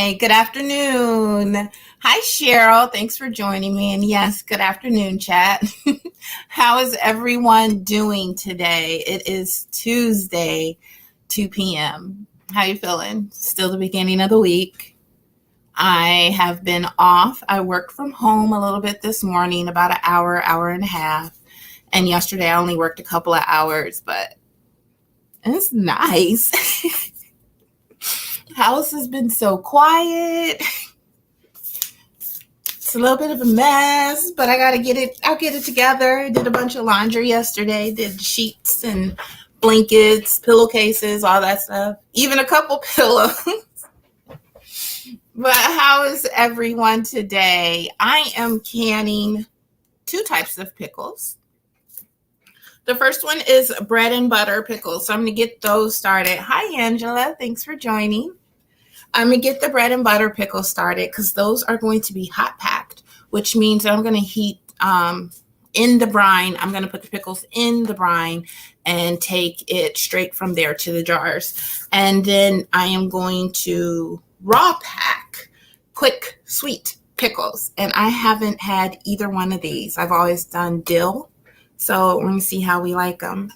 Hi, good afternoon. Hi, Cheryl. Thanks for joining me. And yes, good afternoon, chat. How is everyone doing today? It is Tuesday, 2 p.m. How you feeling? Still the beginning of the week. I have been off. I worked from home a little bit this morning, about an hour and a half. And yesterday I only worked a couple of hours, but it's nice. House has been so quiet. It's a little bit of a mess, but I'll get it together. I did a bunch of laundry yesterday, did sheets and blankets, pillowcases, all that stuff. Even a couple pillows. But how is everyone today? I am canning two types of pickles. The first one is bread and butter pickles. So I'm going to get those started. Hi, Angela. Thanks for joining. I'm going to get the bread and butter pickles started because those are going to be hot packed, which means that I'm going to heat in the brine. I'm going to put the pickles in the brine and take it straight from there to the jars. And then I am going to raw pack quick sweet pickles. And I haven't had either one of these. I've always done dill. So we're going to see how we like them.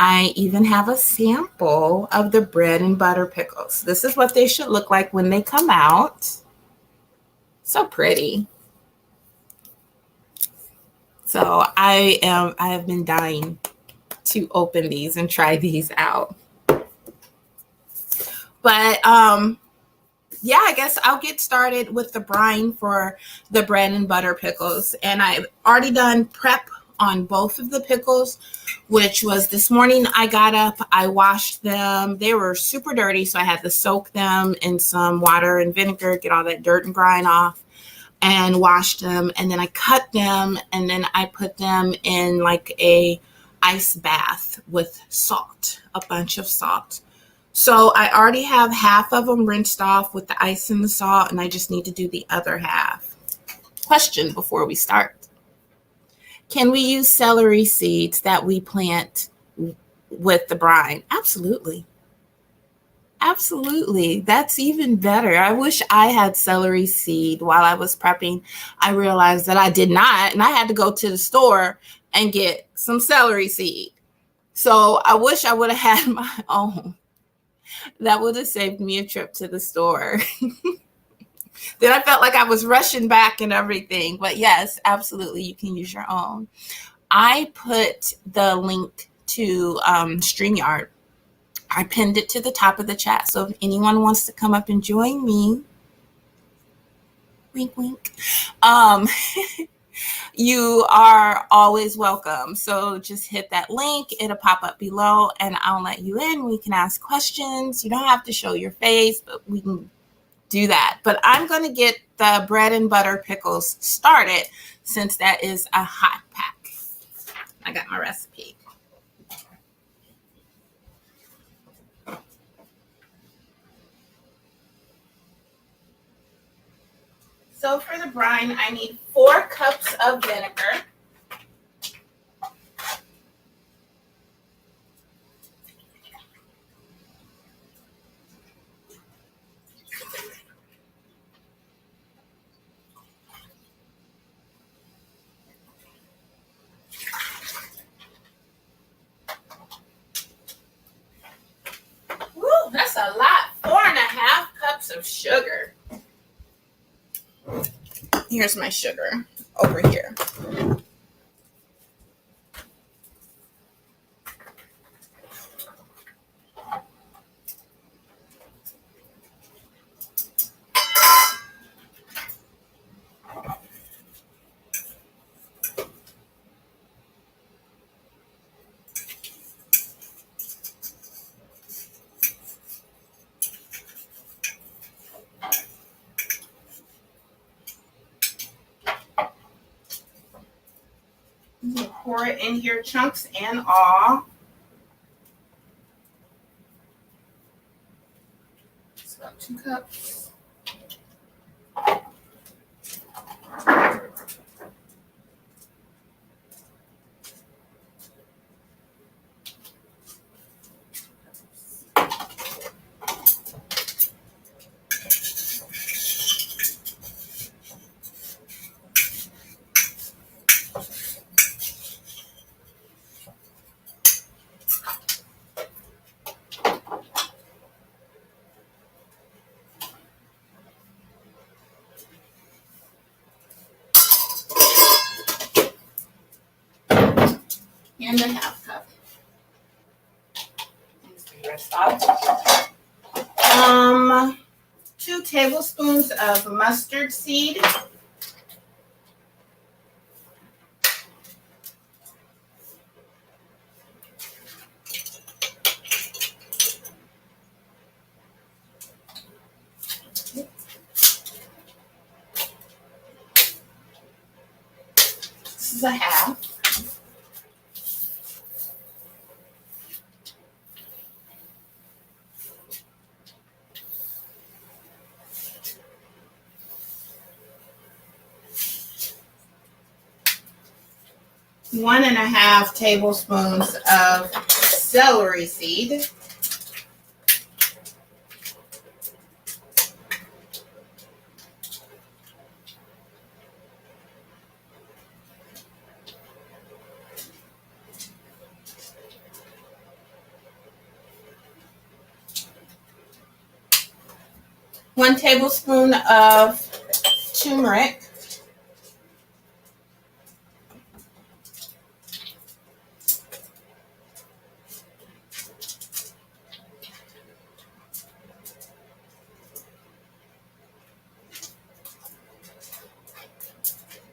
I even have a sample of the bread and butter pickles. This is what they should look like when they come out. So pretty. So I have been dying to open these and try these out. But yeah, I guess I'll get started with the brine for the bread and butter pickles. And I've already done prep on both of the pickles, which was this morning. I got up, I washed them. They were super dirty, so I had to soak them in some water and vinegar, get all that dirt and grime off, and washed them. And then I cut them, and then I put them in like a ice bath with salt, a bunch of salt. So I already have half of them rinsed off with the ice and the salt, and I just need to do the other half. Question before we start. Can we use celery seeds that we plant with the brine? Absolutely. Absolutely. That's even better. I wish I had celery seed while I was prepping. I realized that I did not, and I had to go to the store and get some celery seed. So I wish I would have had my own. That would have saved me a trip to the store. Then I felt like I was rushing back and everything. But yes, absolutely, you can use your own. I put the link to StreamYard. I pinned it to the top of the chat. So if anyone wants to come up and join me, wink, wink, you are always welcome. So just hit that link. It'll pop up below and I'll let you in. We can ask questions. You don't have to show your face, but we can do that. But I'm going to get the bread and butter pickles started since that is a hot pack. I got my recipe. So for the brine, I need 4 cups of vinegar. Woo, that's a lot. 4.5 cups of sugar. Here's my sugar over here. You pour it in here, chunks and all. It's about 2 cups. and a half cup. The rest off. 2 tablespoons of mustard seed. This is a half. One and a half tablespoons of celery seed. One tablespoon of turmeric.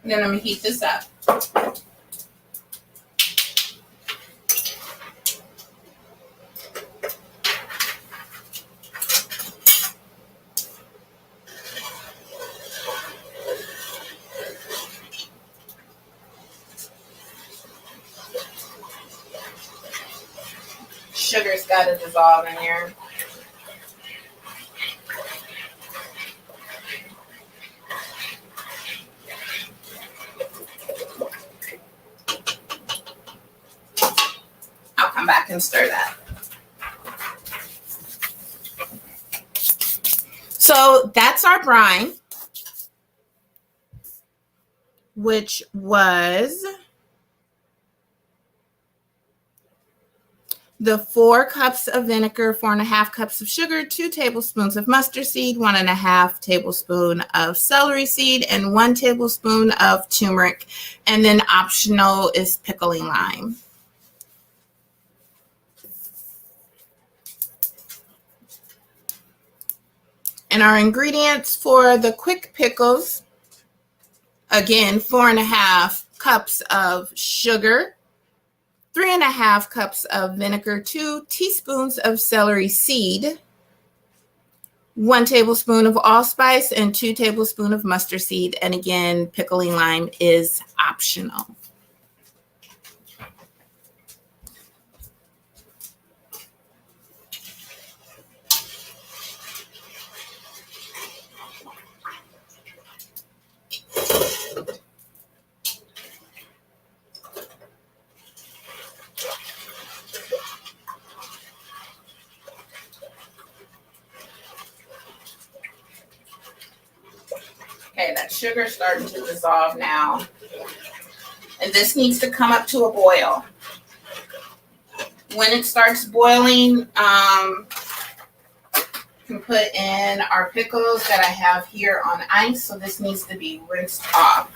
Then I'm going to heat this up. Sugar's got to dissolve in here. I'll come back and stir that. So that's our brine, which was the 4 cups of vinegar, 4.5 cups of sugar, 2 tablespoons of mustard seed, 1.5 tablespoon of celery seed, and 1 tablespoon of turmeric. And then optional is pickling lime. And our ingredients for the quick pickles, again, 4.5 cups of sugar, 3.5 cups of vinegar, 2 teaspoons of celery seed, 1 tablespoon of allspice, and 2 tablespoons of mustard seed. And again, pickling lime is optional. Okay, that sugar's starting to dissolve now. And this needs to come up to a boil. When it starts boiling, you can put in our pickles that I have here on ice. So this needs to be rinsed off.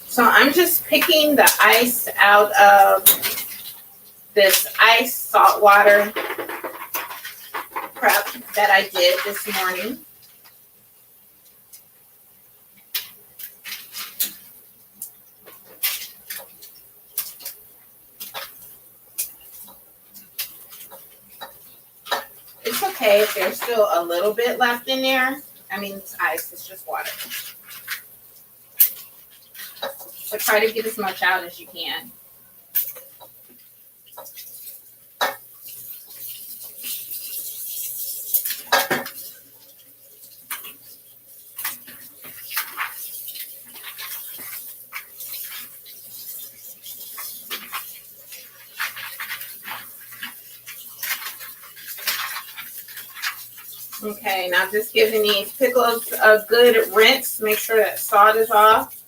So I'm just picking the ice out of this ice saltwater prep that I did this morning. it's okay if there's still a little bit left in there. I mean, it's ice, it's just water. So try to get as much out as you can. Okay, now just giving these pickles a good rinse. Make sure that salt is off.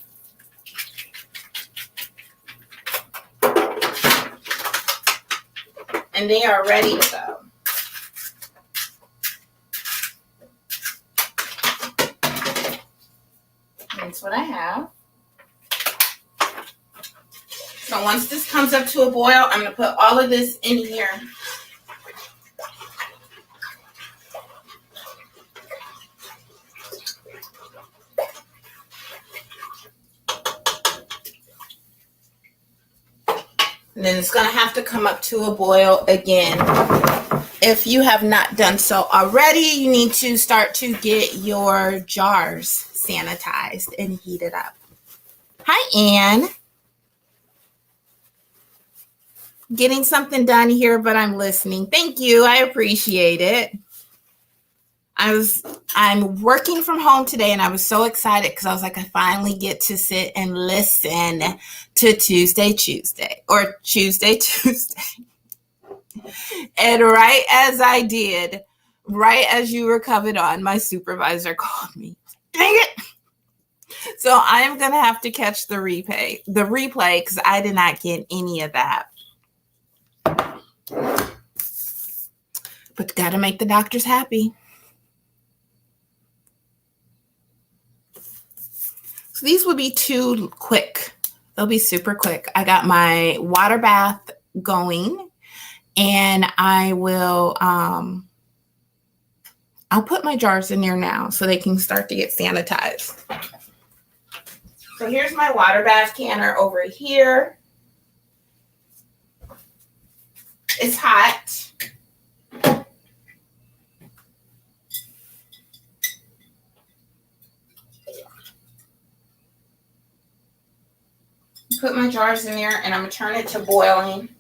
And they are ready to go. That's what I have. So once this comes up to a boil, I'm going to put all of this in here. And then it's going to have to come up to a boil again. If you have not done so already, you need to start to get your jars sanitized and heated up. Hi, Anne. Getting something done here, but I'm listening. Thank you. I appreciate it. I'm working from home today, and I was so excited because I was like, I finally get to sit and listen to Tuesday. And right as I did, right as you were coming on, my supervisor called me. Dang it! So I'm gonna have to catch the replay because I did not get any of that. But gotta make the doctors happy. So these will be too quick. They'll be super quick. I got my water bath going, and I will, I'll put my jars in there now so they can start to get sanitized. So here's my water bath canner over here. It's hot. Put my jars in there, and I'm going to turn it to boiling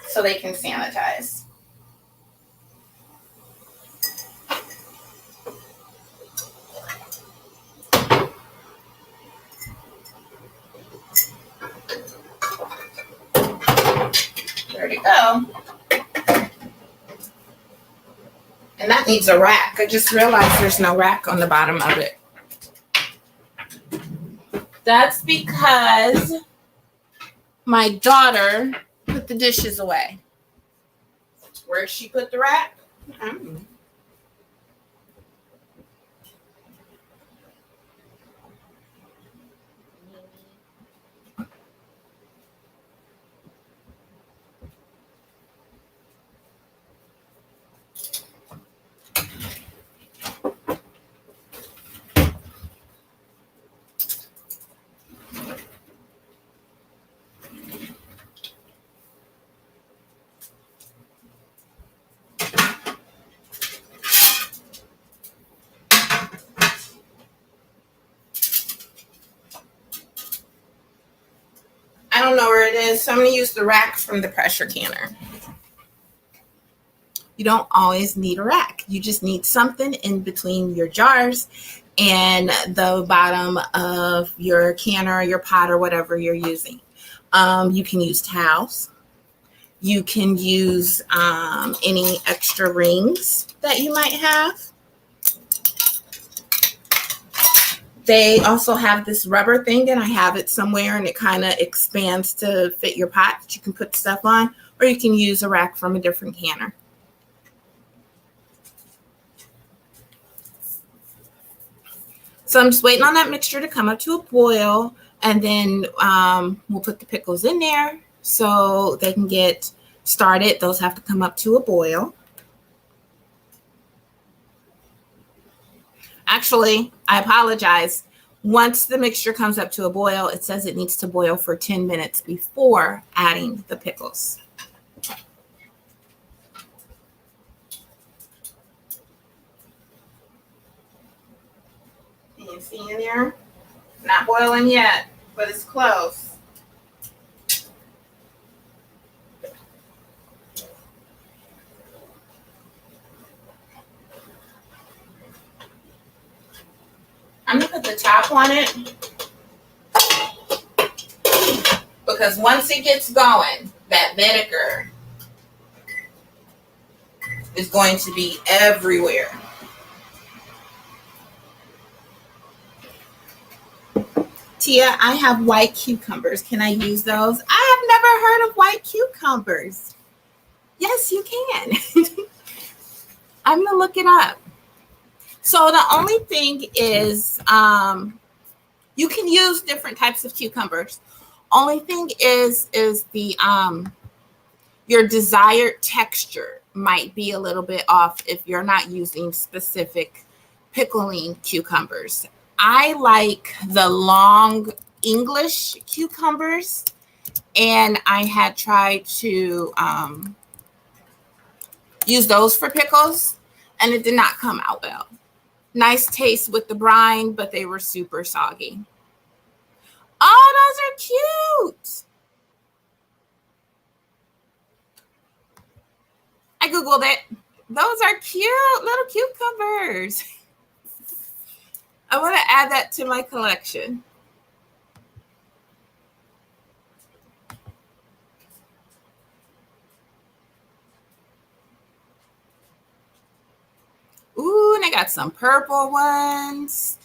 so they can sanitize. There we go. And that needs a rack. I just realized there's no rack on the bottom of it. That's because my daughter put the dishes away. Where'd she put the rack? I don't know. I don't know where it is, so I'm going to use the rack from the pressure canner. You don't always need a rack. You just need something in between your jars and the bottom of your canner or your pot or whatever you're using. You can use towels. You can use any extra rings that you might have. They also have this rubber thing, and I have it somewhere, and it kind of expands to fit your pot that you can put stuff on, or you can use a rack from a different canner. So I'm just waiting on that mixture to come up to a boil, and then we'll put the pickles in there so they can get started. Those have to come up to a boil. Actually, I apologize. Once the mixture comes up to a boil, it says it needs to boil for 10 minutes before adding the pickles. see in there? Not boiling yet, but it's close. I'm gonna put the top on it because once it gets going, that vinegar is going to be everywhere. Tia, I have white cucumbers. Can I use those? I have never heard of white cucumbers. Yes, you can. I'm gonna look it up. So the only thing is, you can use different types of cucumbers. Only thing is the your desired texture might be a little bit off if you're not using specific pickling cucumbers. I like the long English cucumbers, and I had tried to use those for pickles, and it did not come out well. Nice taste with the brine, but they were super soggy. Oh, those are cute. I Googled it. Those are cute little cucumbers. I want to add that to my collection. Ooh, and I got some purple ones.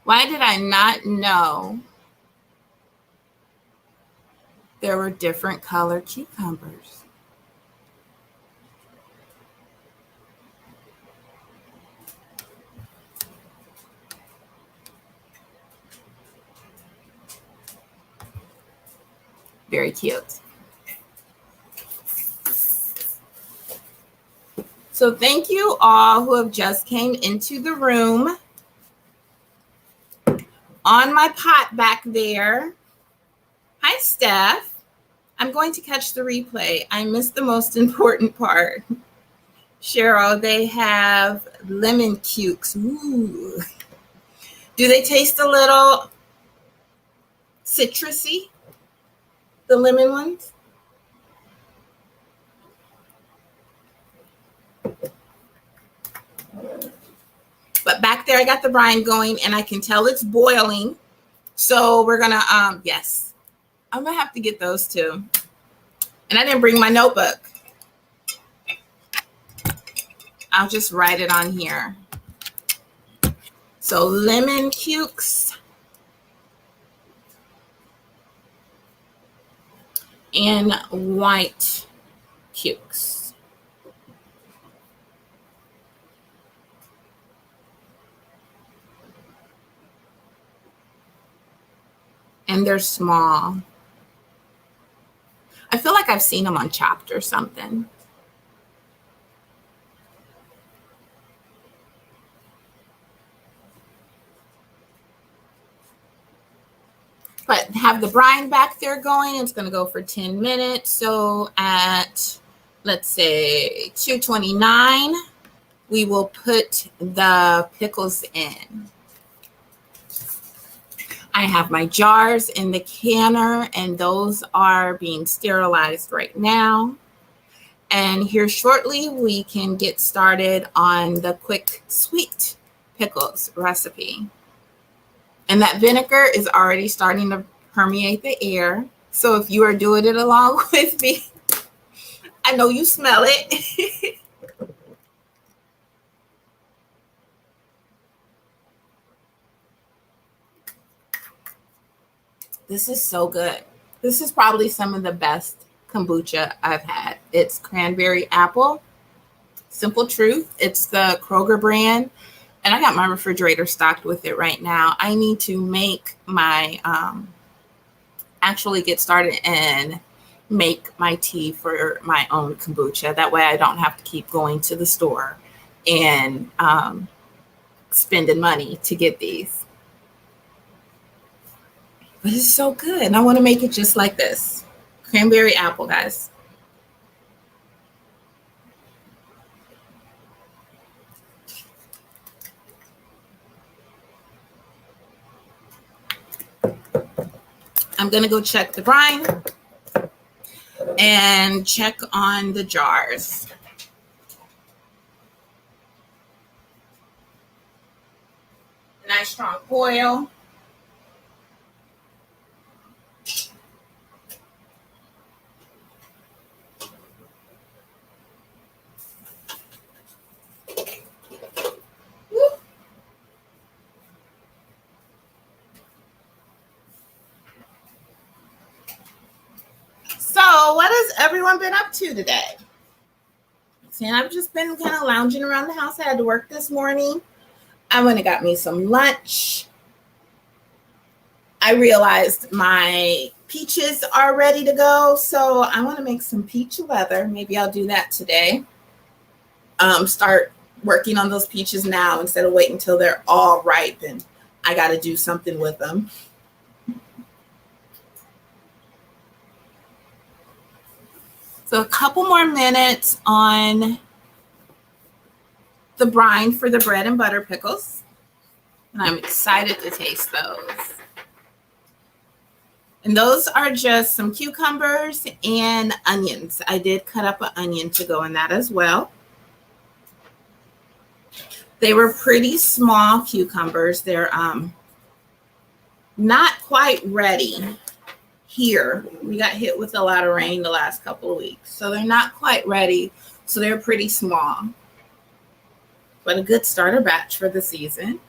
Why did I not know there were different color cucumbers? Very cute. So thank you all who have just came into the room. On my pot back there. Hi, Steph. I'm going to catch the replay. I missed the most important part. Cheryl, they have lemon cukes. Ooh. Do they taste a little citrusy? The lemon ones? But back there, I got the brine going, and I can tell it's boiling. So we're gonna, yes, I'm gonna have to get those too. And I didn't bring my notebook. I'll just write it on here. So lemon cukes and white cukes. And they're small. I feel like I've seen them on Chopped or something. But have the brine back there going. It's going to go for 10 minutes. So at, let's say, 229, we will put the pickles in. I have my jars in the canner, and those are being sterilized right now. And here shortly, we can get started on the quick sweet pickles recipe. And that vinegar is already starting to permeate the air. So if you are doing it along with me, I know you smell it. This is so good. This is probably some of the best kombucha I've had. It's cranberry apple, Simple Truth. It's the Kroger brand. And I got my refrigerator stocked with it right now. I need to make my, actually get started and make my tea for my own kombucha. That way I don't have to keep going to the store and spending money to get these. But it's so good. And I want to make it just like this. Cranberry apple, guys. I'm going to go check the brine and check on the jars. Nice strong coil. So, what has everyone been up to today? See, I've just been kind of lounging around the house. I had to work this morning. I went and got me some lunch. I realized my peaches are ready to go, so I want to make some peach leather. Maybe I'll do that today. Start working on those peaches now instead of waiting until they're all ripe and I got to do something with them. So a couple more minutes on the brine for the bread and butter pickles. And I'm excited to taste those. And those are just some cucumbers and onions. I did cut up an onion to go in that as well. They were pretty small cucumbers. They're not quite ready here. We got hit with a lot of rain the last couple of weeks. So they're not quite ready. So they're pretty small. But a good starter batch for the season.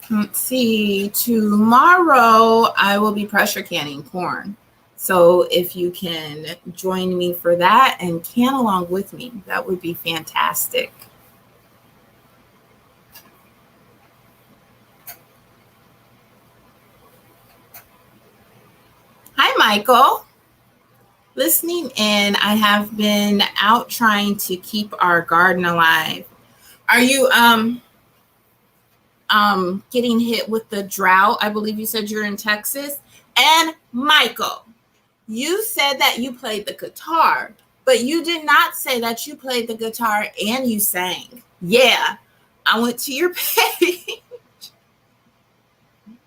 Let's see, tomorrow I will be pressure canning corn. So if you can join me for that and can along with me, that would be fantastic. Hi, Michael. Listening in, I have been out trying to keep our garden alive. Are you getting hit with the drought? I believe you said you're in Texas. And Michael, you said that you played the guitar, but you did not say that you played the guitar and you sang. Yeah, I went to your page and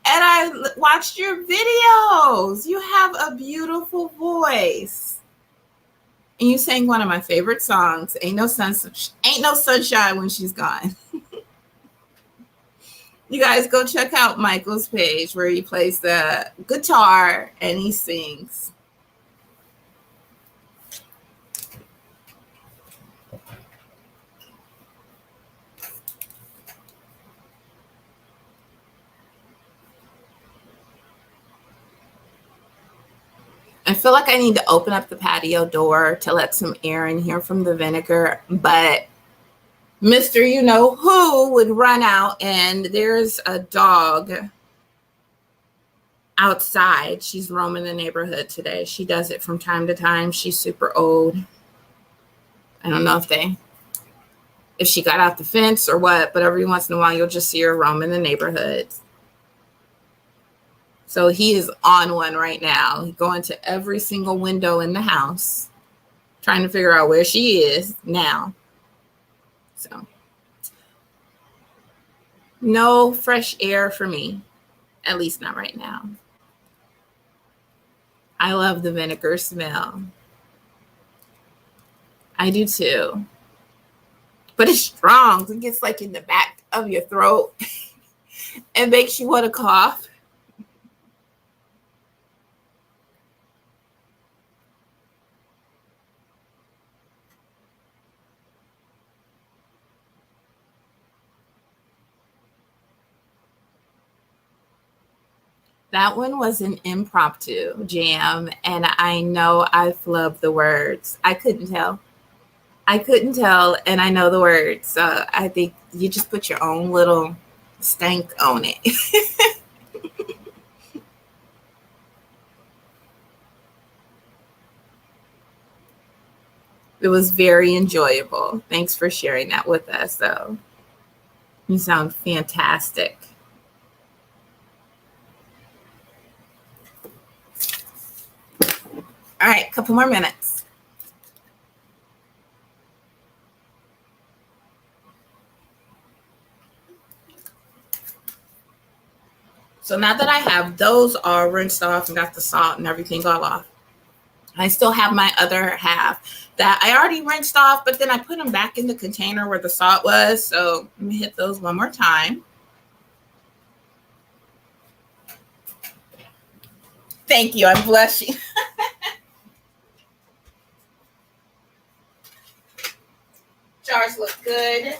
I watched your videos. You have a beautiful voice. And you sang one of my favorite songs, Ain't No Sunshine When She's Gone. You guys go check out Michael's page where he plays the guitar and he sings. I feel like I need to open up the patio door to let some air in here from the vinegar, but Mr. You know who would run out and there's a dog outside. She's roaming the neighborhood today. She does it from time to time. She's super old. I don't know if she got out the fence or what, but every once in a while you'll just see her roaming the neighborhood. So he is on one right now. He's going to every single window in the house, trying to figure out where she is now. So no fresh air for me, at least not right now. I love the vinegar smell. I do too. But it's strong. It gets like in the back of your throat and makes you want to cough. That one was an impromptu jam, and I know I flubbed the words. I couldn't tell, and I know the words. So I think you just put your own little stank on it. It was very enjoyable. Thanks for sharing that with us, though. You sound fantastic. All right, a couple more minutes. So now that I have those all rinsed off and got the salt and everything all off, I still have my other half that I already rinsed off, but then I put them back in the container where the salt was. So let me hit those one more time. Thank you. I'm blushing. Jars look good.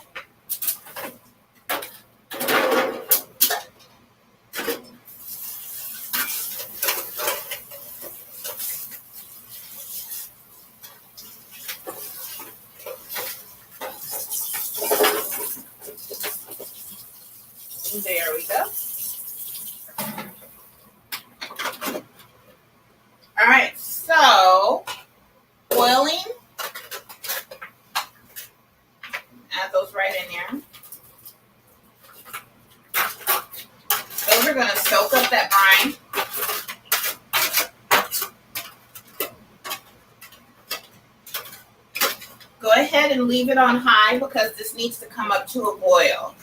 There we go. All right, so boiling. Add those right in there. Those are going to soak up that brine. Go ahead and leave it on high because this needs to come up to a boil.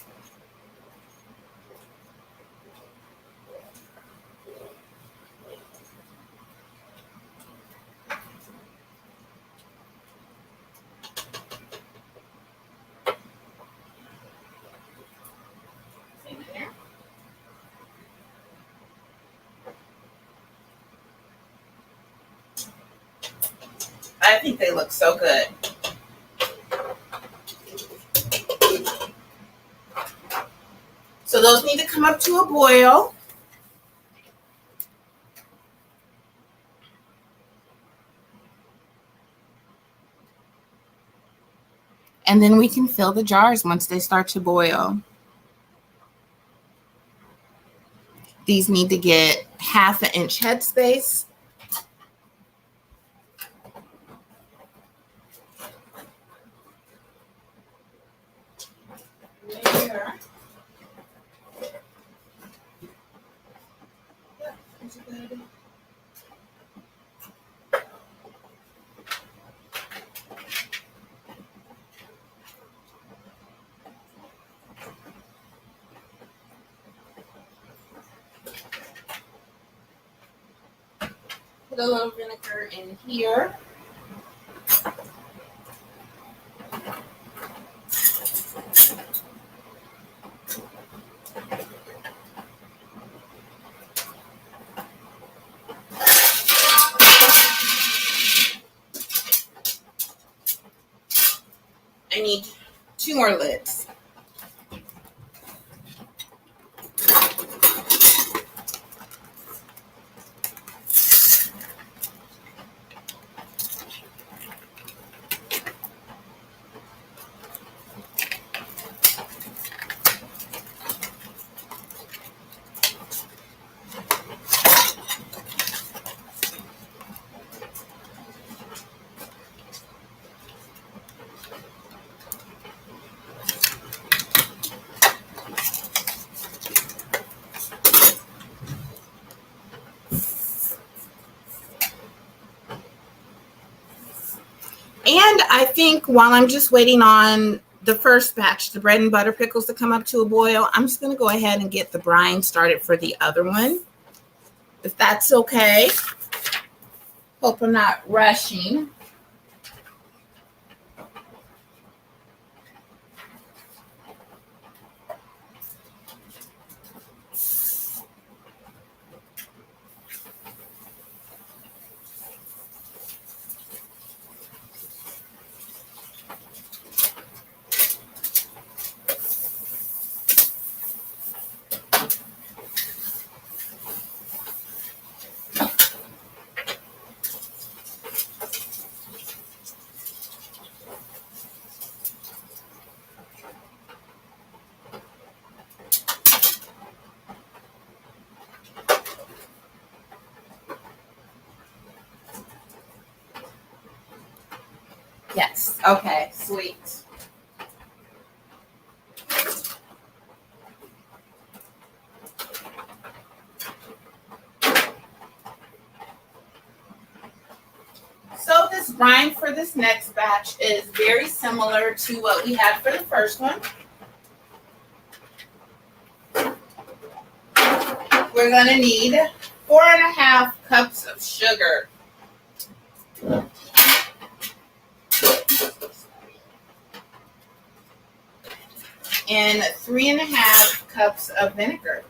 I think they look so good. So those need to come up to a boil. And then we can fill the jars once they start to boil. These need to get 1/2 inch headspace. There. Yep, that's good. Put a little vinegar in here. I need 2 more lids. And I think while I'm just waiting on the first batch, the bread and butter pickles, to come up to a boil, I'm just going to go ahead and get the brine started for the other one, if that's okay. Hope I'm not rushing. Yes. Okay. Sweet. brine for this next batch is very similar to what we had for the first one. We're going to need 4.5 cups of sugar. And 3.5 cups of vinegar.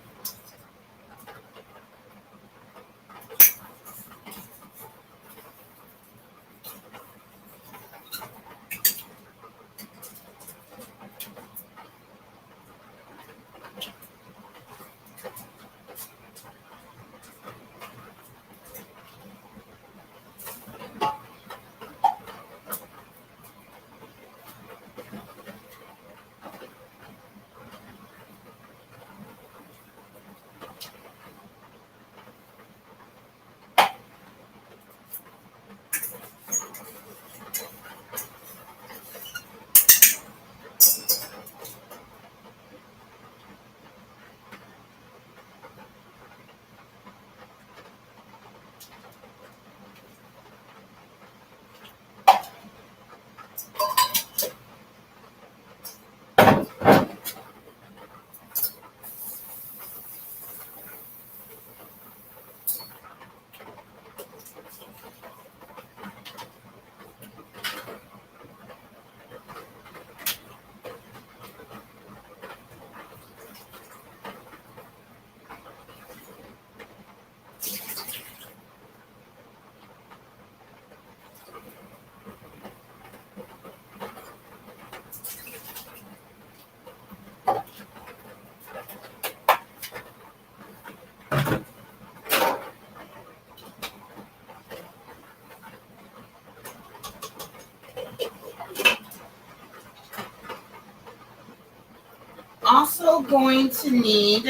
Also going to need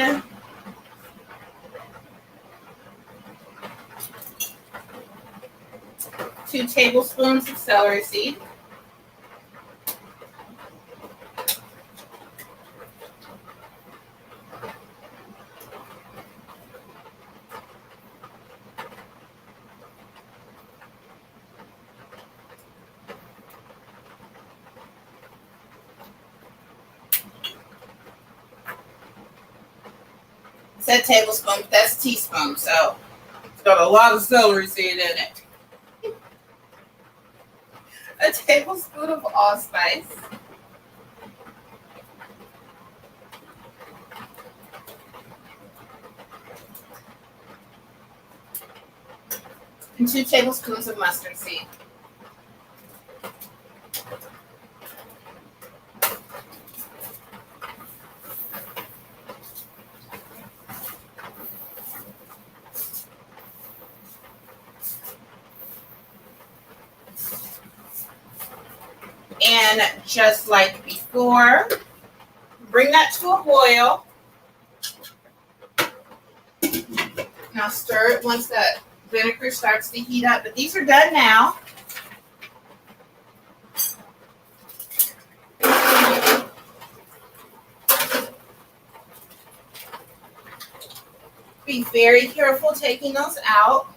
2 tablespoons of celery seed. It said tablespoon, but that's teaspoon, so it's got a lot of celery seed in it. A tablespoon of allspice. And 2 tablespoons of mustard seed. And just like before, bring that to a boil. Now stir it once that vinegar starts to heat up. But these are done now. Be very careful taking those out.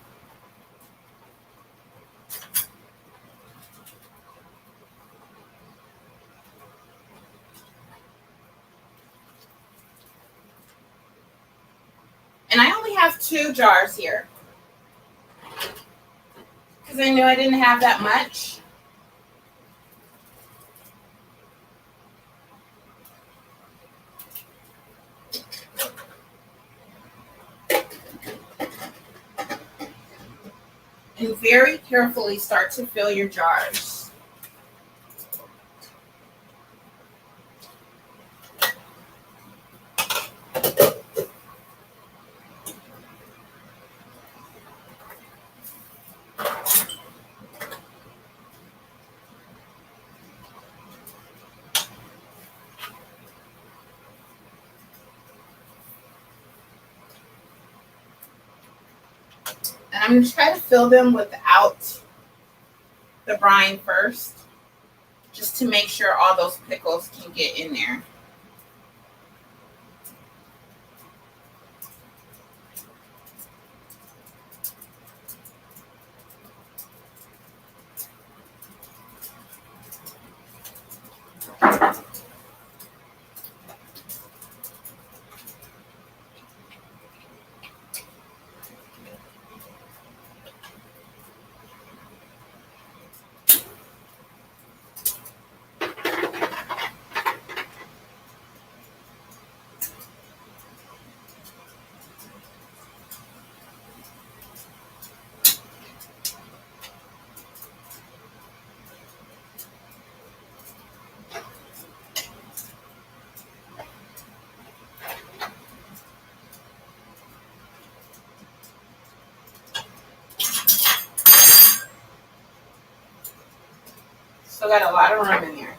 And I only have 2 jars here because I knew I didn't have that much. And very carefully start to fill your jars. And I'm going to try to fill them without the brine first, just to make sure all those pickles can get in there. Still got a lot of room in there.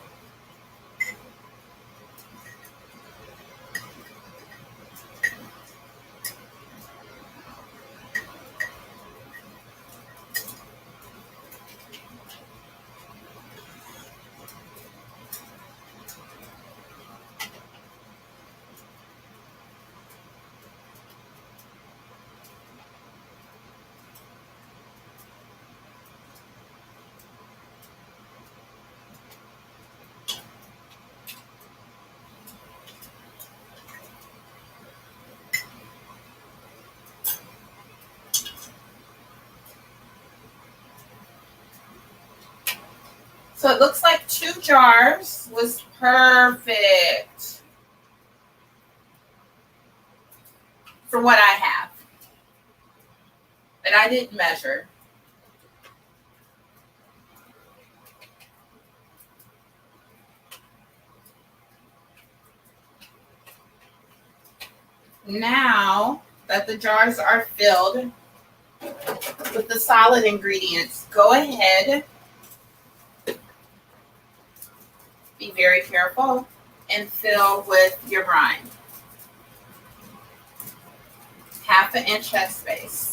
So it looks like 2 jars was perfect for what I have. But I didn't measure. Now that the jars are filled with the solid ingredients, go ahead, be very careful, and fill with your brine. 1/2 inch headspace.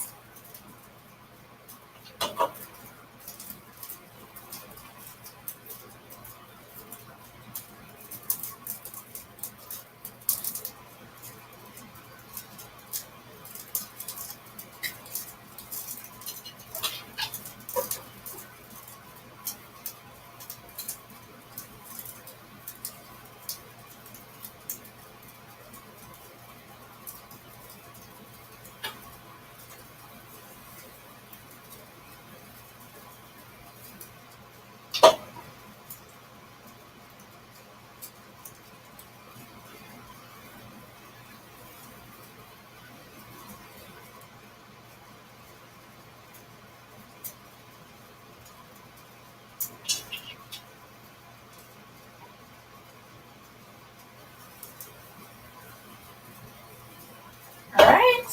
All right.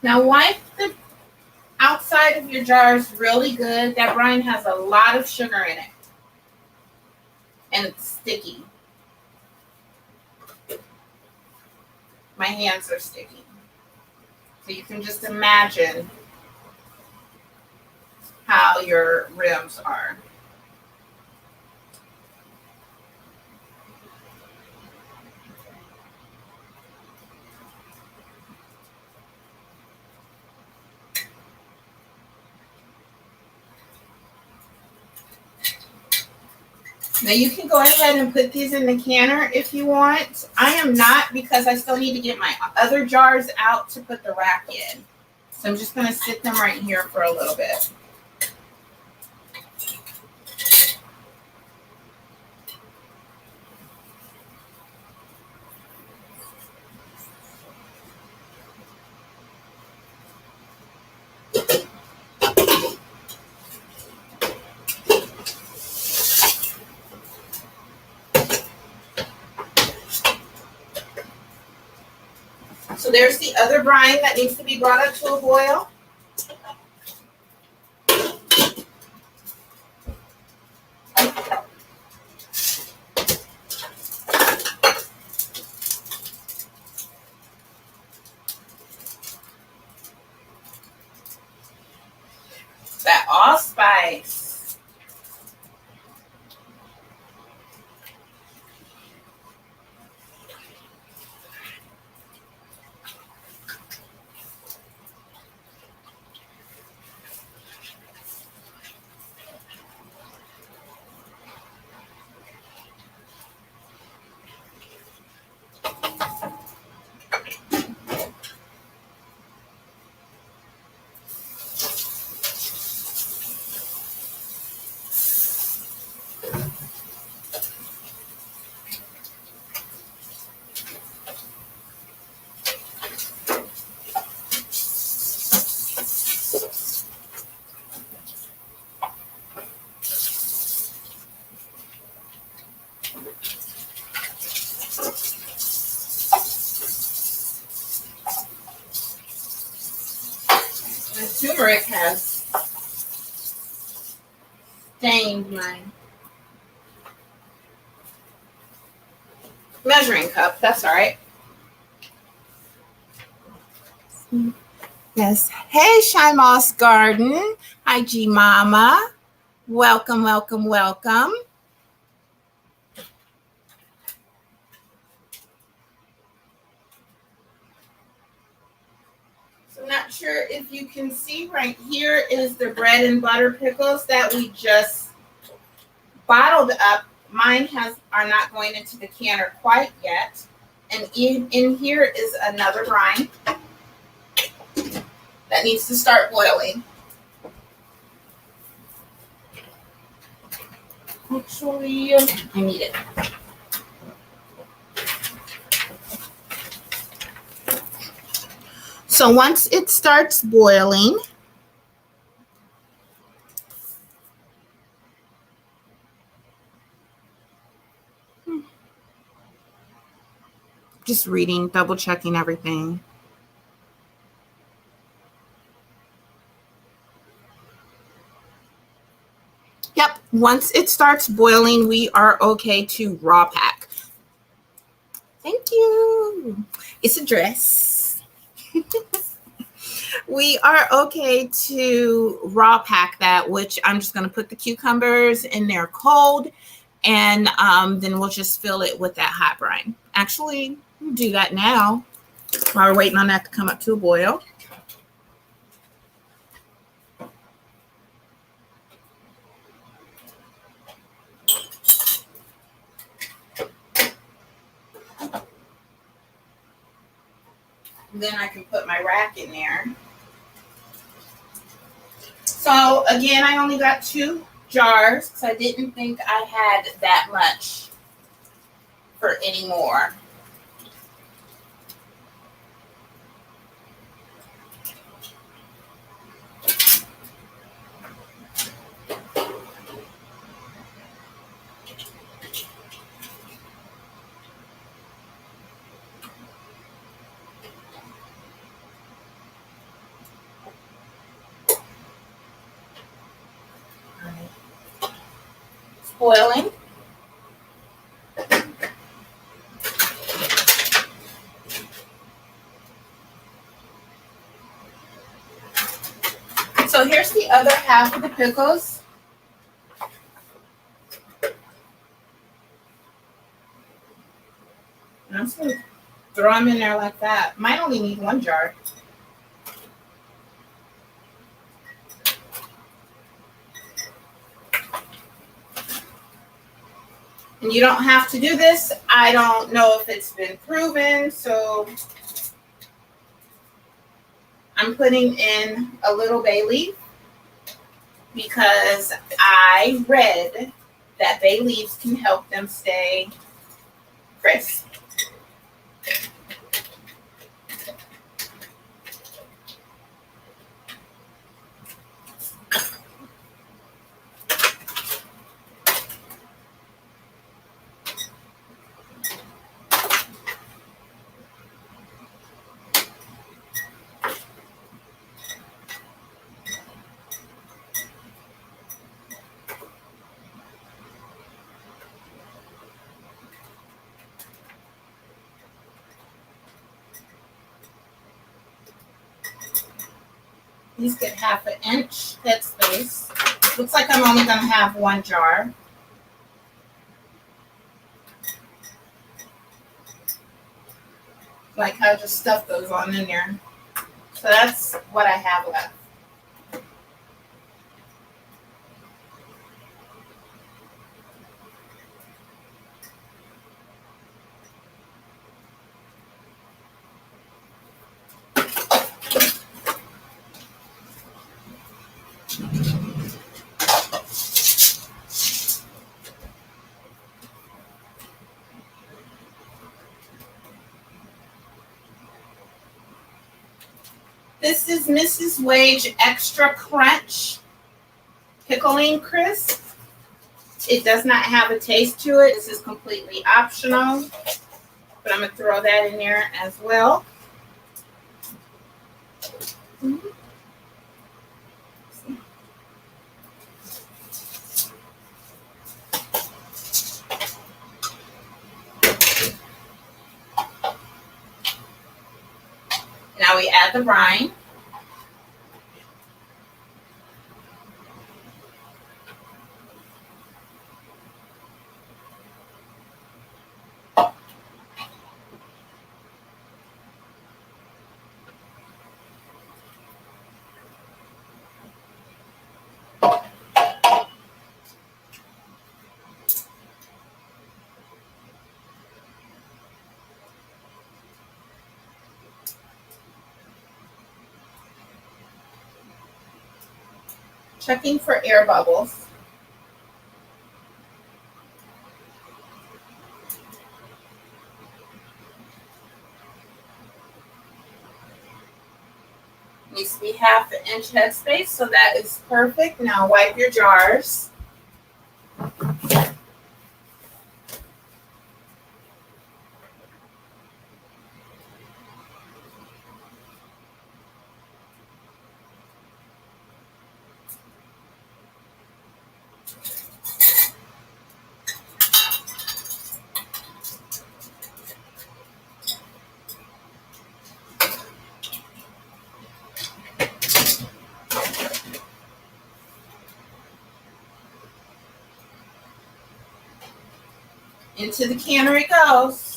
Now wipe the outside of your jars really good. That brine has a lot of sugar in it. And it's sticky. My hands are sticky. So you can just imagine how your rims are. Now you can go ahead and put these in the canner if you want. I am not, because I still need to get my other jars out to put the rack in. So I'm just going to sit them right here for a little bit. So there's the other brine that needs to be brought up to a boil. That allspice. The turmeric has stained my measuring cup. That's all right. Yes. Hey, Shy Moss Garden. Hi, G Mama. Welcome, welcome, welcome. So I'm not sure if you can see right here is the bread and butter pickles that we just bottled up. Mine are not going into the canner quite yet. And in here is another brine that needs to start boiling. Actually, I need it. So once it starts boiling, just reading, double checking everything. Yep, once it starts boiling, we are okay to raw pack. Thank you. It's a dress. We are okay to raw pack that, which I'm just going to put the cucumbers in there cold, and then we'll just fill it with that hot brine. Actually, we'll do that now while we're waiting on that to come up to a boil. Then I can put my rack in there. So again, I only got 2 jars because I didn't think I had that much for any more. It's boiling. So here's the other half of the pickles. And I'm just going to throw them in there like that. Might only need 1 jar. And you don't have to do this. I don't know if it's been proven, so I'm putting in a little bay leaf because I read that bay leaves can help them stay crisp. These get 1/2 inch headspace. Looks like I'm only going to have 1 jar. Like how just stuff goes on in there. So that's what I have left. This is Mrs. Wage Extra Crunch Pickling Crisp. It does not have a taste to it. This is completely optional, but I'm going to throw that in there as well. add the brine. Checking for air bubbles. Needs to be 1/2 inch headspace, so that is perfect. Now wipe your jars. Into the canner it goes.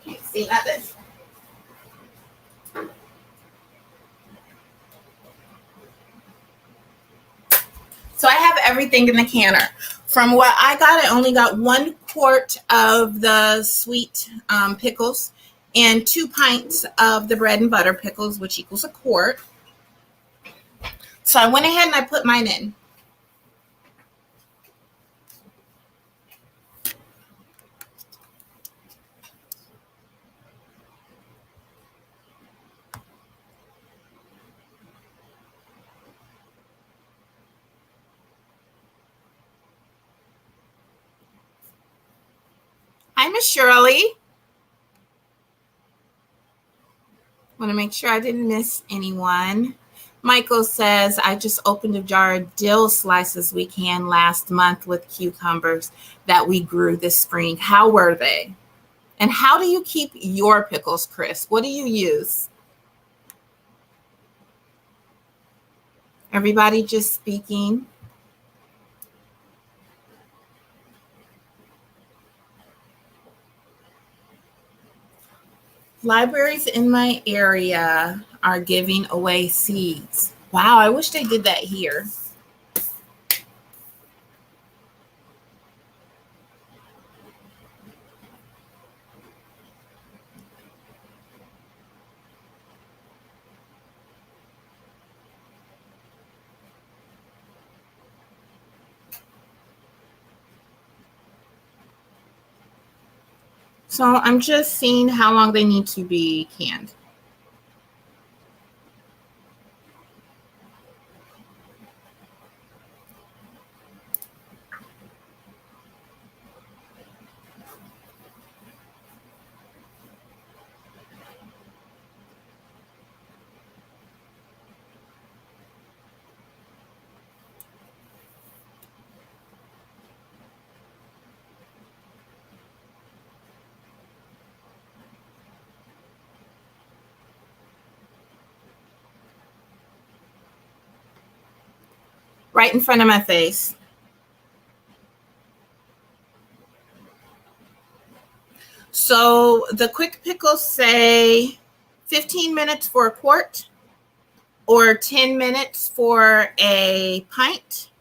Can't see nothing. So I have everything in the canner. From what I got, I only got 1 quart of the sweet pickles and 2 pints of the bread and butter pickles, which equals a quart. So I went ahead and I put mine in. Hi, Miss Shirley. Want to make sure I didn't miss anyone. Michael says, I just opened a jar of dill slices we canned last month with cucumbers that we grew this spring. How were they? And how do you keep your pickles crisp? What do you use? Everybody just speaking. Libraries in my area are giving away seeds. Wow, I wish they did that here. So I'm just seeing how long they need to be canned. Right in front of my face. So the quick pickles say 15 minutes for a quart or 10 minutes for a pint.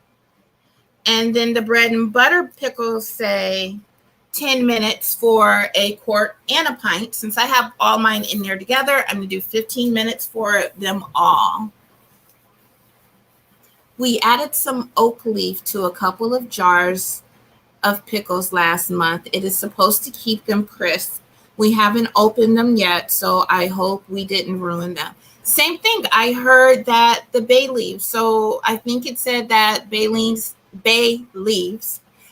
And then the bread and butter pickles say 10 minutes for a quart and a pint. Since I have all mine in there together, I'm going to do 15 minutes for them all. We added some oak leaf to a couple of jars of pickles last month. It is supposed to keep them crisp. We haven't opened them yet, so I hope we didn't ruin them. Same thing. I heard that the bay leaves. So I think it said that bay leaves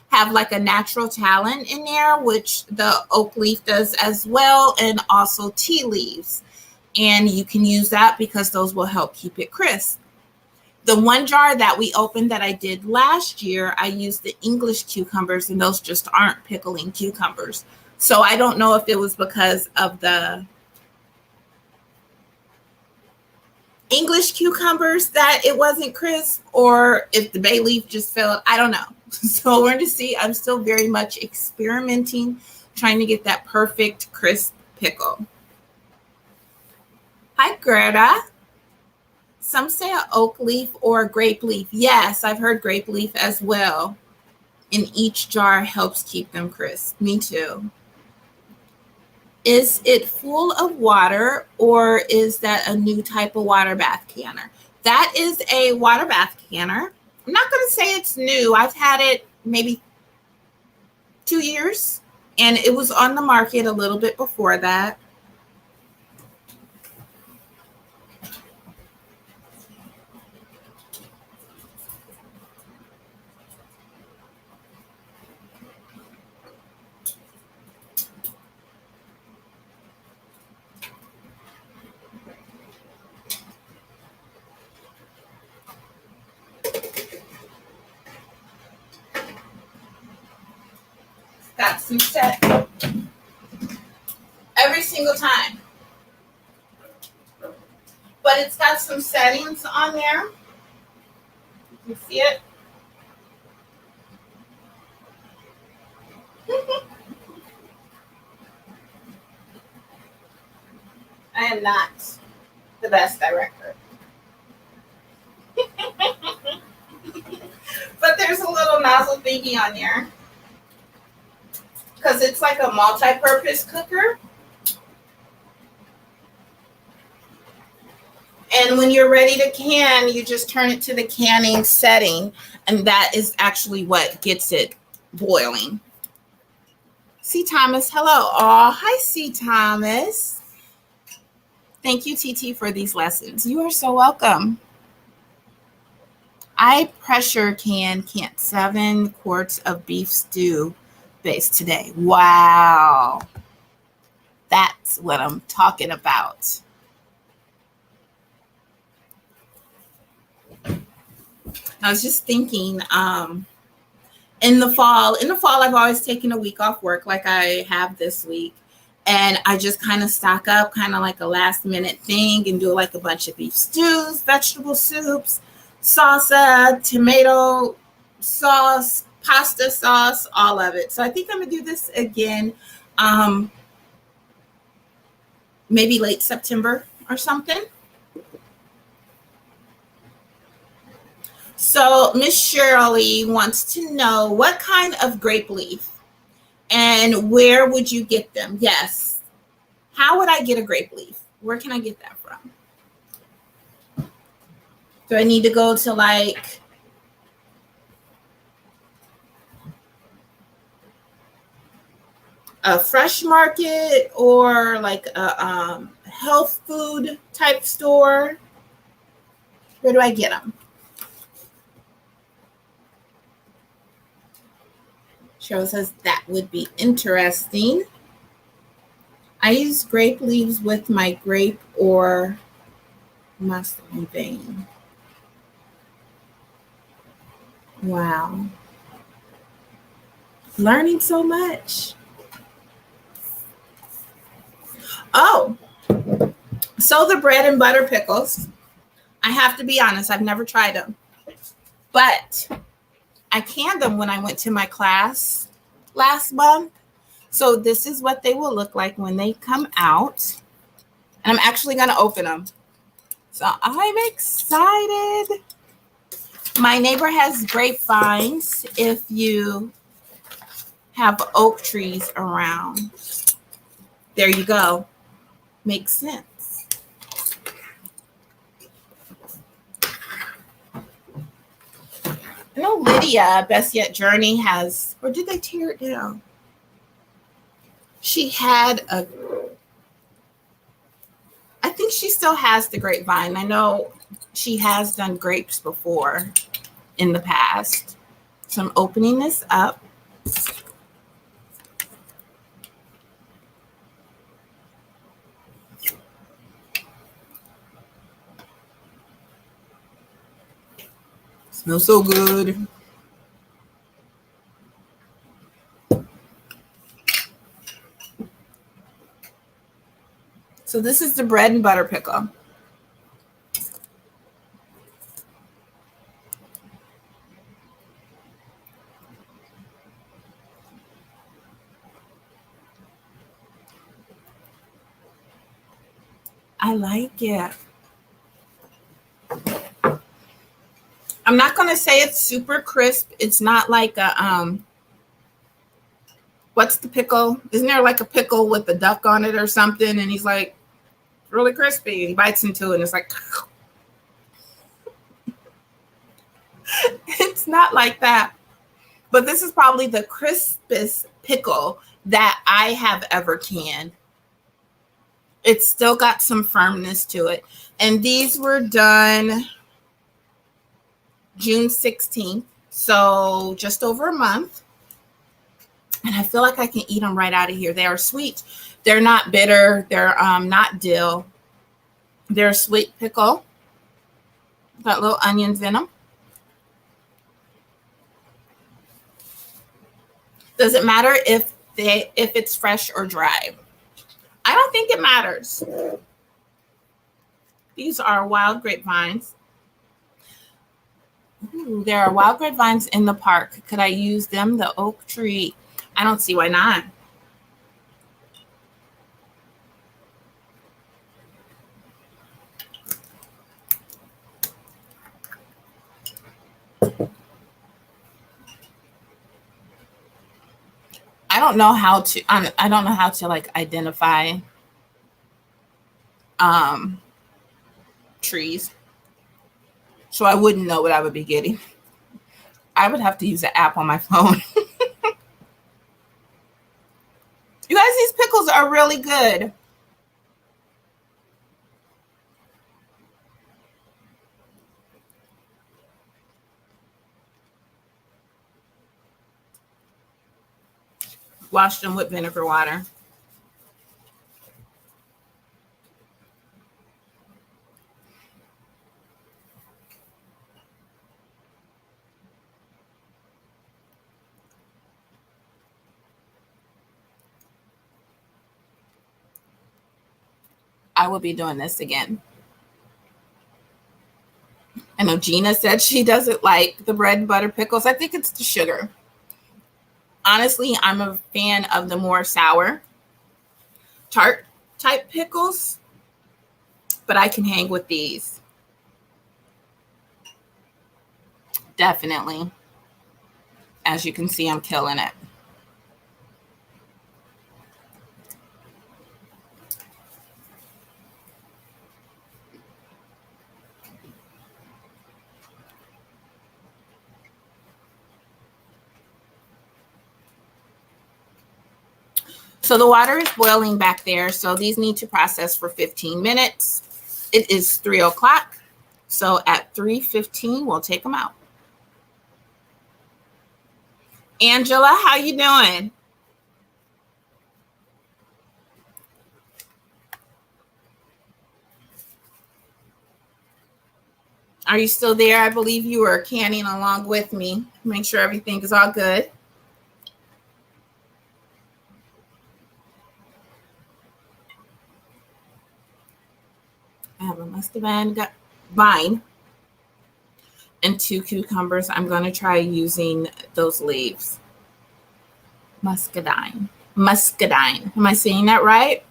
have like a natural talent in there, which the oak leaf does as well, and also tea leaves. And you can use that because those will help keep it crisp. The one jar that we opened that I did last year, I used the English cucumbers, and those just aren't pickling cucumbers. So I don't know if it was because of the English cucumbers that it wasn't crisp, or if the bay leaf just fell. I don't know. So we're going to see. I'm still very much experimenting, trying to get that perfect crisp pickle. Hi, Greta. Some say an oak leaf or a grape leaf. Yes, I've heard grape leaf as well. In each jar helps keep them crisp. Me too. Is it full of water, or is that a new type of water bath canner? That is a water bath canner. I'm not going to say it's new. I've had it maybe 2 years, and it was on the market a little bit before that. Got some set every single time. But it's got some settings on there. You can see it. I am not the best director. But there's a little nozzle thingy on there, because it's like a multi-purpose cooker. And when you're ready to can, you just turn it to the canning setting, and that is actually what gets it boiling. C. Thomas, hello. Oh, hi, C. Thomas. Thank you, TT, for these lessons. You are so welcome. I pressure canned 7 quarts of beef stew base today. Wow. That's what I'm talking about. I was just thinking, in the fall, I've always taken a week off work like I have this week. And I just kind of stock up, kind of like a last minute thing, and do like a bunch of beef stews, vegetable soups, salsa, tomato sauce, pasta sauce, all of it. So I think I'm going to do this again, maybe late September or something. So Miss Shirley wants to know, what kind of grape leaf and where would you get them? Yes. How would I get a grape leaf? Where can I get that from? Do I need to go to like a fresh market or like a health food type store? Where do I get them? Cheryl says that would be interesting. I use grape leaves with my grape or muslin vein. Wow. Learning so much. Oh, so the bread and butter pickles, I have to be honest, I've never tried them. But I canned them when I went to my class last month. So this is what they will look like when they come out. And I'm actually going to open them. So I'm excited. My neighbor has grapevines if you have oak trees around. There you go. Makes sense. I know Lydia, Best Yet Journey has, or did they tear it down? She had a, I think she still has the grapevine. I know she has done grapes before in the past. So I'm opening this up. Smells so good. So this is the bread and butter pickle. I like it. I'm not going to say it's super crisp. It's not like a, what's the pickle? Isn't there like a pickle with a duck on it or something? And he's like, really crispy. He bites into it and it's like, it's not like that. But this is probably the crispest pickle that I have ever canned. It's still got some firmness to it. And these were done June 16th. So just over a month. And I feel like I can eat them right out of here. They are sweet. They're not bitter. They're not dill. They're a sweet pickle. Got little onions in them. Does it matter if it's fresh or dry? I don't think it matters. These are wild grapevines. Ooh, there are wild grapevines in the park. Could I use them? The oak tree. I don't see why not. I don't know how to like identify trees. So I wouldn't know what I would be getting. I would have to use an app on my phone. You guys, these pickles are really good. Wash them with vinegar water. I will be doing this again. I know Gina said she doesn't like the bread and butter pickles. I think it's the sugar. Honestly, I'm a fan of the more sour, tart type pickles, but I can hang with these. Definitely. As you can see, I'm killing it. So the water is boiling back there. So these need to process for 15 minutes. It is 3 o'clock. So at 3:15, we'll take them out. Angela, how you doing? Are you still there? I believe you are canning along with me. Make sure everything is all good. I have a muscadine vine and 2 cucumbers. I'm going to try using those leaves. Muscadine. Muscadine. Am I saying that right?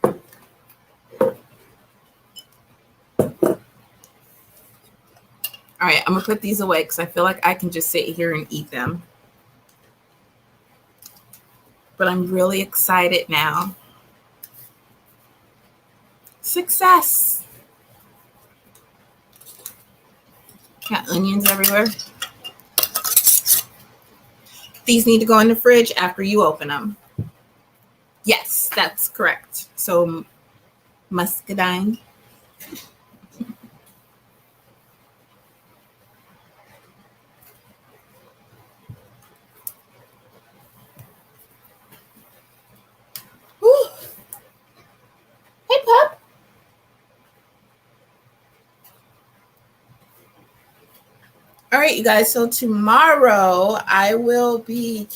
All right, I'm going to put these away because I feel like I can just sit here and eat them. But I'm really excited now. Success. Got onions everywhere. These need to go in the fridge after you open them. Yes, that's correct. So muscadine. Whew. Hey, pup. All right, you guys. So tomorrow I will be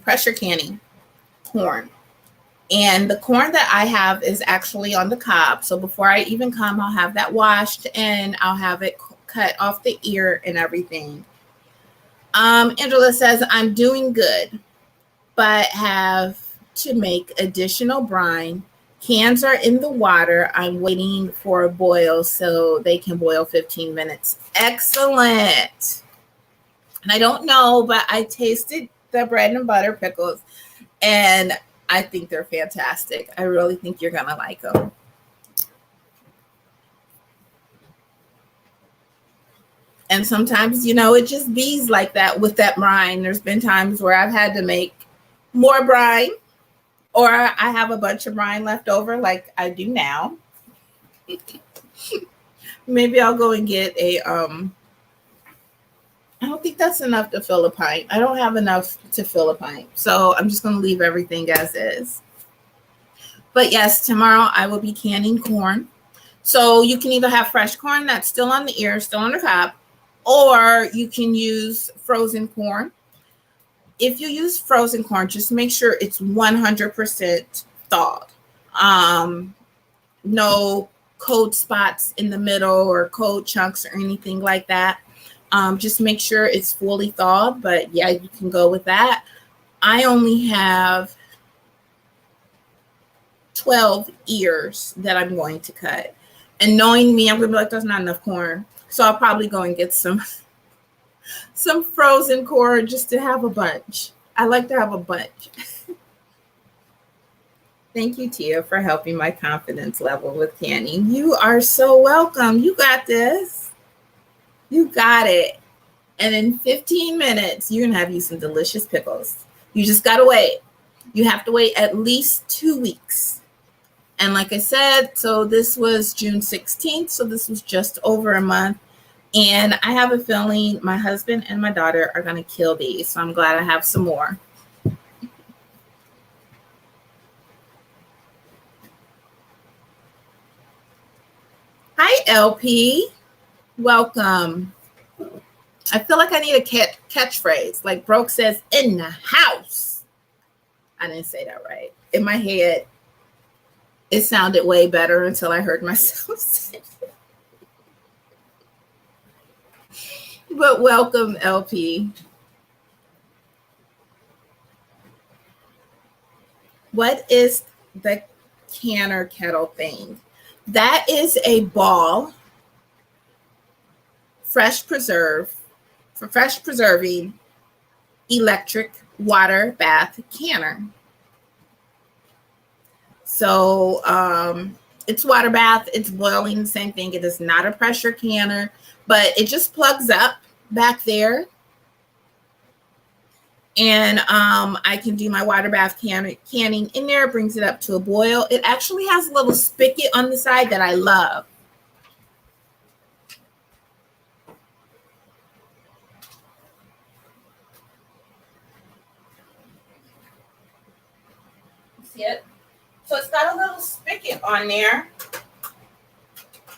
pressure canning corn. And the corn that I have is actually on the cob. So before I even come, I'll have that washed and I'll have it cut off the ear and everything. Angela says, I'm doing good, but have to make additional brine. Cans are in the water. I'm waiting for a boil so they can boil 15 minutes. Excellent. And I don't know, but I tasted the bread and butter pickles and I think they're fantastic. I really think you're going to like them. And sometimes, it just bees like that with that brine. There's been times where I've had to make more brine, or I have a bunch of brine left over like I do now. Maybe I'll go and get I don't think that's enough to fill a pint. I don't have enough to fill a pint. So I'm just going to leave everything as is. But yes, tomorrow I will be canning corn. So you can either have fresh corn that's still on the ear, still on the cob, or you can use frozen corn. If you use frozen corn, just make sure it's 100% thawed. No cold spots in the middle or cold chunks or anything like that. Just make sure it's fully thawed, but yeah, you can go with that. I only have 12 ears that I'm going to cut. And knowing me, I'm going to be like, that's not enough corn. So I'll probably go and get some frozen corn just to have a bunch. I like to have a bunch. Thank you, Tia, for helping my confidence level with canning. You are so welcome. You got this. You got it. And in 15 minutes, you're going to have you some delicious pickles. You just got to wait. You have to wait at least 2 weeks. And like I said, so this was June 16th. So this was just over a month. And I have a feeling my husband and my daughter are going to kill these. So I'm glad I have some more. Hi, LP. Welcome. I feel like I need a catchphrase. Like Broke says, in the house. I didn't say that right. In my head, it sounded way better until I heard myself say it. But welcome, LP. What is the canner kettle thing? That is a ball, for fresh preserving electric water bath canner. So it's water bath, it's boiling, the same thing. It is not a pressure canner, but it just plugs up back there. And I can do my water bath canning in there. It brings it up to a boil. It actually has a little spigot on the side that I love. See it? So it's got a little spigot on there.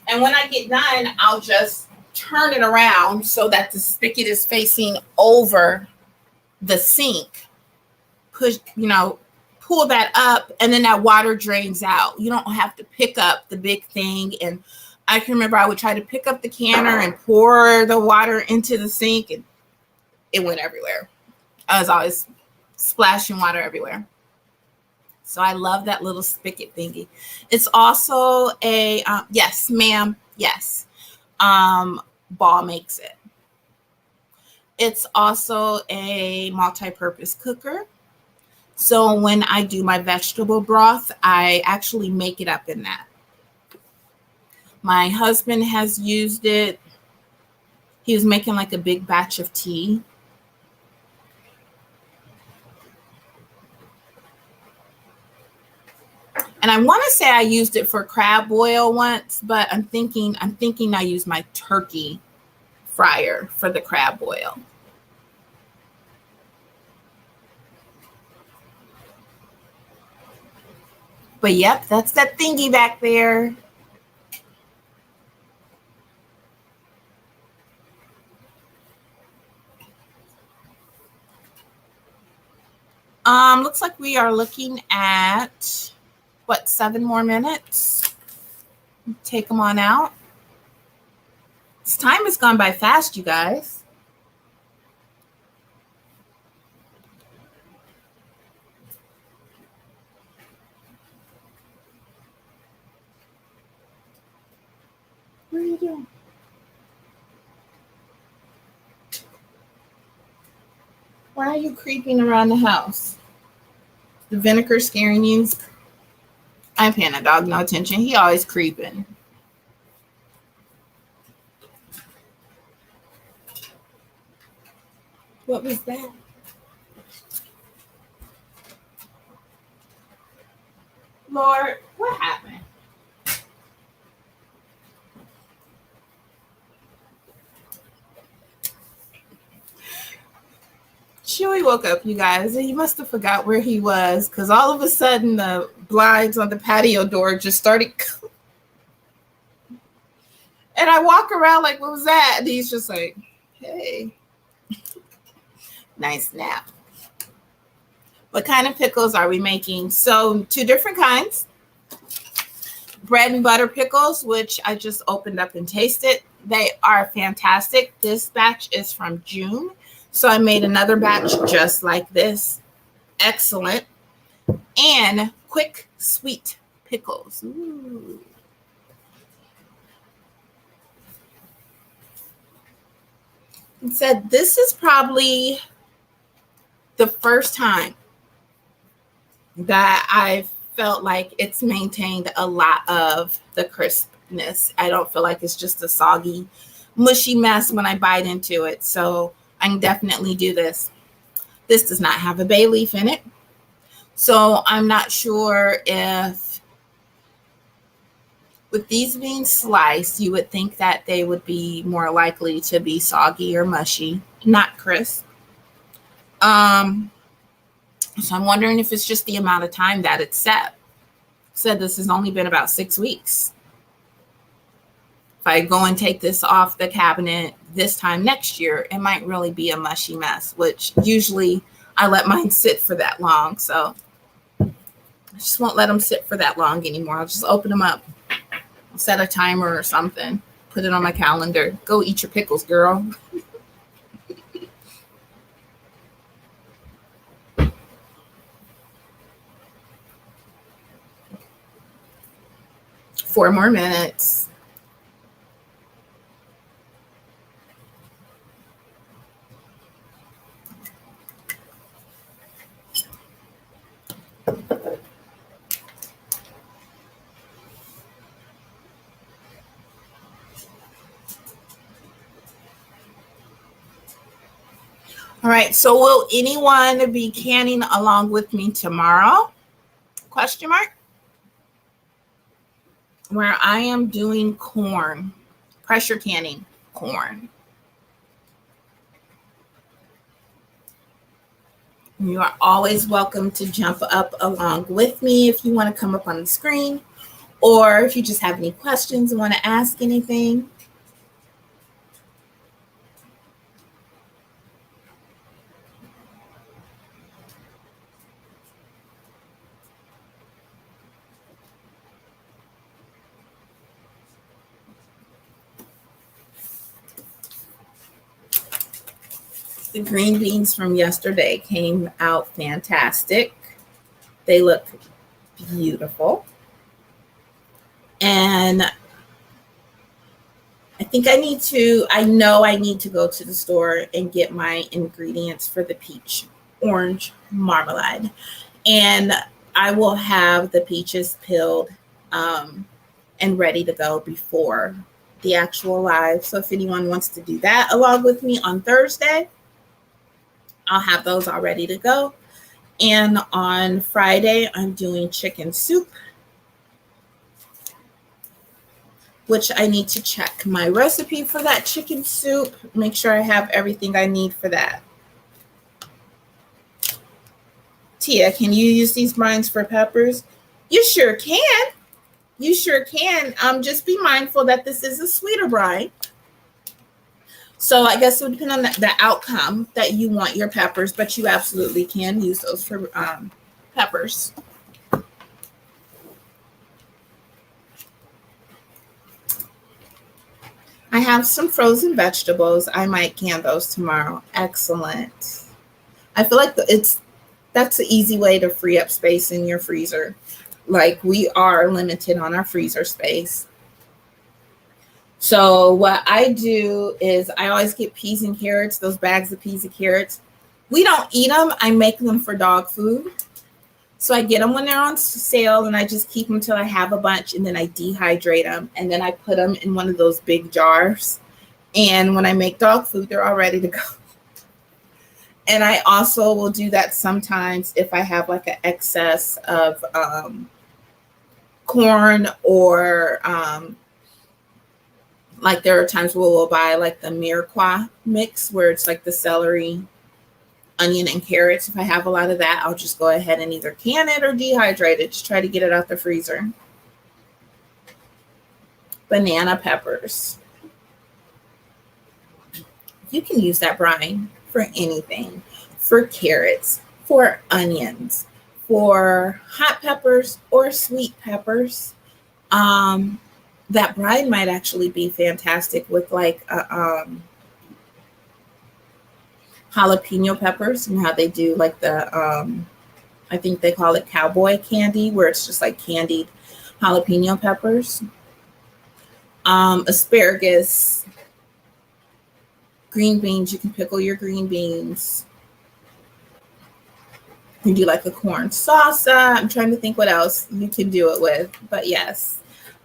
And when I get done, I'll just turn it around so that the spigot is facing over the sink. Pull that up, and then that water drains out. You don't have to pick up the big thing. And I can remember I would try to pick up the canner and pour the water into the sink, and it went everywhere. I was always splashing water everywhere. So I love that little spigot thingy. It's also a, yes, ma'am, yes. Ball makes it. It's also a multi-purpose cooker. So when I do my vegetable broth, I actually make it up in that. My husband has used it. He was making like a big batch of tea. say I used it for crab boil once, but I'm thinking I used my turkey fryer for the crab boil. But yep, that's that thingy back there. Looks like we are looking at what, 7 more minutes? Take them on out. This time has gone by fast, you guys. What are you doing? Why are you creeping around the house? The vinegar scaring you? I'm paying a dog no attention. He always creeping. What was that? Lord, what happened? Chewy woke up, you guys, and he must have forgot where he was, because all of a sudden the blinds on the patio door just started. And I walk around like, what was that? And he's just like, hey. Nice nap. What kind of pickles are we making? So 2 different kinds. Bread and butter pickles, which I just opened up and tasted. They are fantastic. This batch is from June. So I made another batch just like this. Excellent. And quick sweet pickles. Ooh. And said this is probably the first time that I've felt like it's maintained a lot of the crispness. I don't feel like it's just a soggy, mushy mess when I bite into it. So I can definitely do this. This does not have a bay leaf in it. So I'm not sure if with these being sliced, you would think that they would be more likely to be soggy or mushy, not crisp. So I'm wondering if it's just the amount of time that it's set. Said this has only been about 6 weeks. If I go and take this off the cabinet this time next year, it might really be a mushy mess, which usually I let mine sit for that long. So I just won't let them sit for that long anymore. I'll just open them up. I'll set a timer or something. Put it on my calendar. Go eat your pickles, girl. Four more minutes. All right, so will anyone be canning along with me tomorrow? Question mark. Where I am doing corn, pressure canning corn. You are always welcome to jump up along with me if you want to come up on the screen, or if you just have any questions and want to ask anything. The green beans from yesterday came out fantastic. They look beautiful. And I know I need to go to the store and get my ingredients for the peach orange marmalade. And I will have the peaches peeled and ready to go before the actual live. So if anyone wants to do that along with me on Thursday, I'll have those all ready to go. And on Friday, I'm doing chicken soup. which I need to check my recipe for that chicken soup. Make sure I have everything I need for that. Tia, can you use these brines for peppers? You sure can. You sure can. Just be mindful that this is a sweeter brine. So I guess it would depend on the outcome that you want your peppers, but you absolutely can use those for peppers. I have some frozen vegetables. I might can those tomorrow. Excellent. I feel like that's an easy way to free up space in your freezer. Like, we are limited on our freezer space. So what I do is I always get peas and carrots, those bags of peas and carrots. We don't eat them. I make them for dog food. So I get them when they're on sale, and I just keep them till I have a bunch, and then I dehydrate them, and then I put them in one of those big jars. And when I make dog food, they're all ready to go. And I also will do that sometimes if I have like an excess of corn, or like there are times where we'll buy like the mirepoix mix, where it's like the celery, onion, and carrots. If I have a lot of that, I'll just go ahead and either can it or dehydrate it to try to get it out the freezer. Banana peppers. You can use that brine for anything. For carrots, for onions, for hot peppers or sweet peppers. That brine might actually be fantastic with like jalapeno peppers, and how they do like the I think they call it cowboy candy, where it's just like candied jalapeno peppers. Asparagus, green beans, you can pickle your green beans. You can do like a corn salsa. I'm trying to think what else you can do it with, but yes.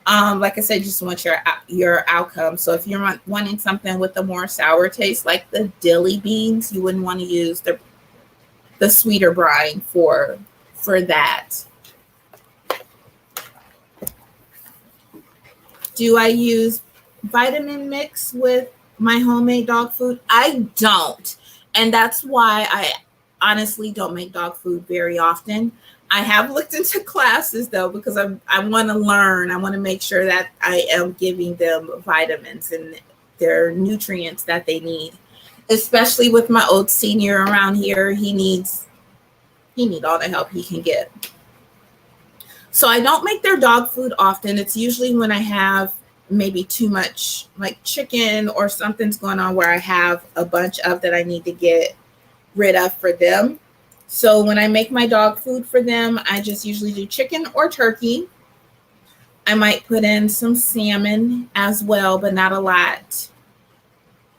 Like I said, just want your outcome. So if you're wanting something with a more sour taste, like the dilly beans, you wouldn't want to use the sweeter brine for that. Do I use vitamin mix with my homemade dog food? I don't. And that's why I honestly don't make dog food very often. I have looked into classes though, because I want to learn. I want to make sure that I am giving them vitamins and their nutrients that they need, especially with my old senior around here. He needs all the help he can get. So I don't make their dog food often. It's usually when I have maybe too much like chicken or something's going on where I have a bunch of that I need to get rid of for them. So when I make my dog food for them, I just usually do chicken or turkey. I might put in some salmon as well, but not a lot.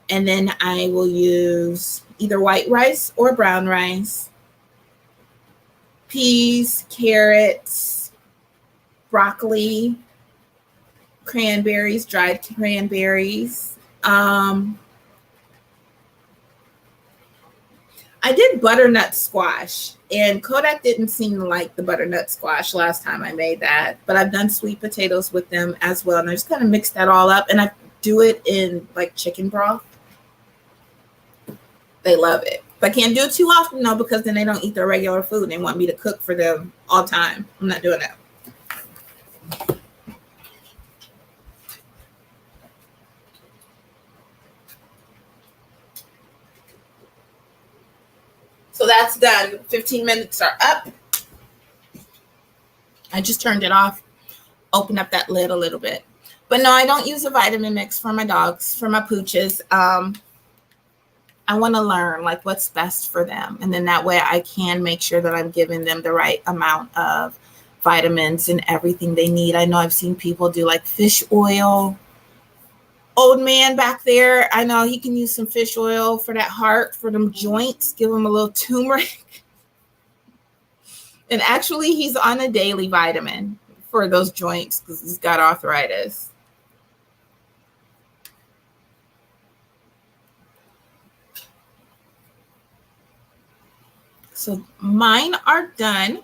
And then I will use either white rice or brown rice, peas, carrots, broccoli, cranberries, dried cranberries. I did butternut squash, and Kodak didn't seem to like the butternut squash last time I made that, but I've done sweet potatoes with them as well. And I just kind of mix that all up, and I do it in like chicken broth. They love it. But I can't do it too often though, because then they don't eat their regular food and they want me to cook for them all the time. I'm not doing that. So that's done. 15 minutes are up. I just turned it off, open up that lid a little bit. But no, I don't use a vitamin mix for my dogs, for my pooches. I want to learn like what's best for them. And then that way I can make sure that I'm giving them the right amount of vitamins and everything they need. I know I've seen people do like fish oil. Old man back there, I know he can use some fish oil for that heart, for them joints, give him a little turmeric. And actually, he's on a daily vitamin for those joints because he's got arthritis. So mine are done.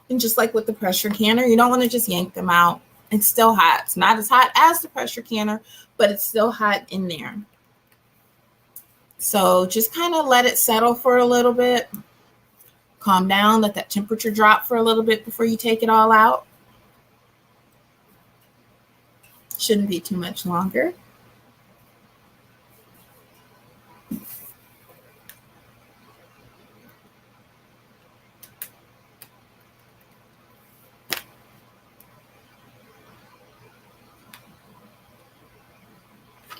And just like with the pressure canner, you don't want to just yank them out It's still hot. It's not as hot as the pressure canner, but it's still hot in there. So just kind of let it settle for a little bit. Calm down, let that temperature drop for a little bit before you take it all out. Shouldn't be too much longer.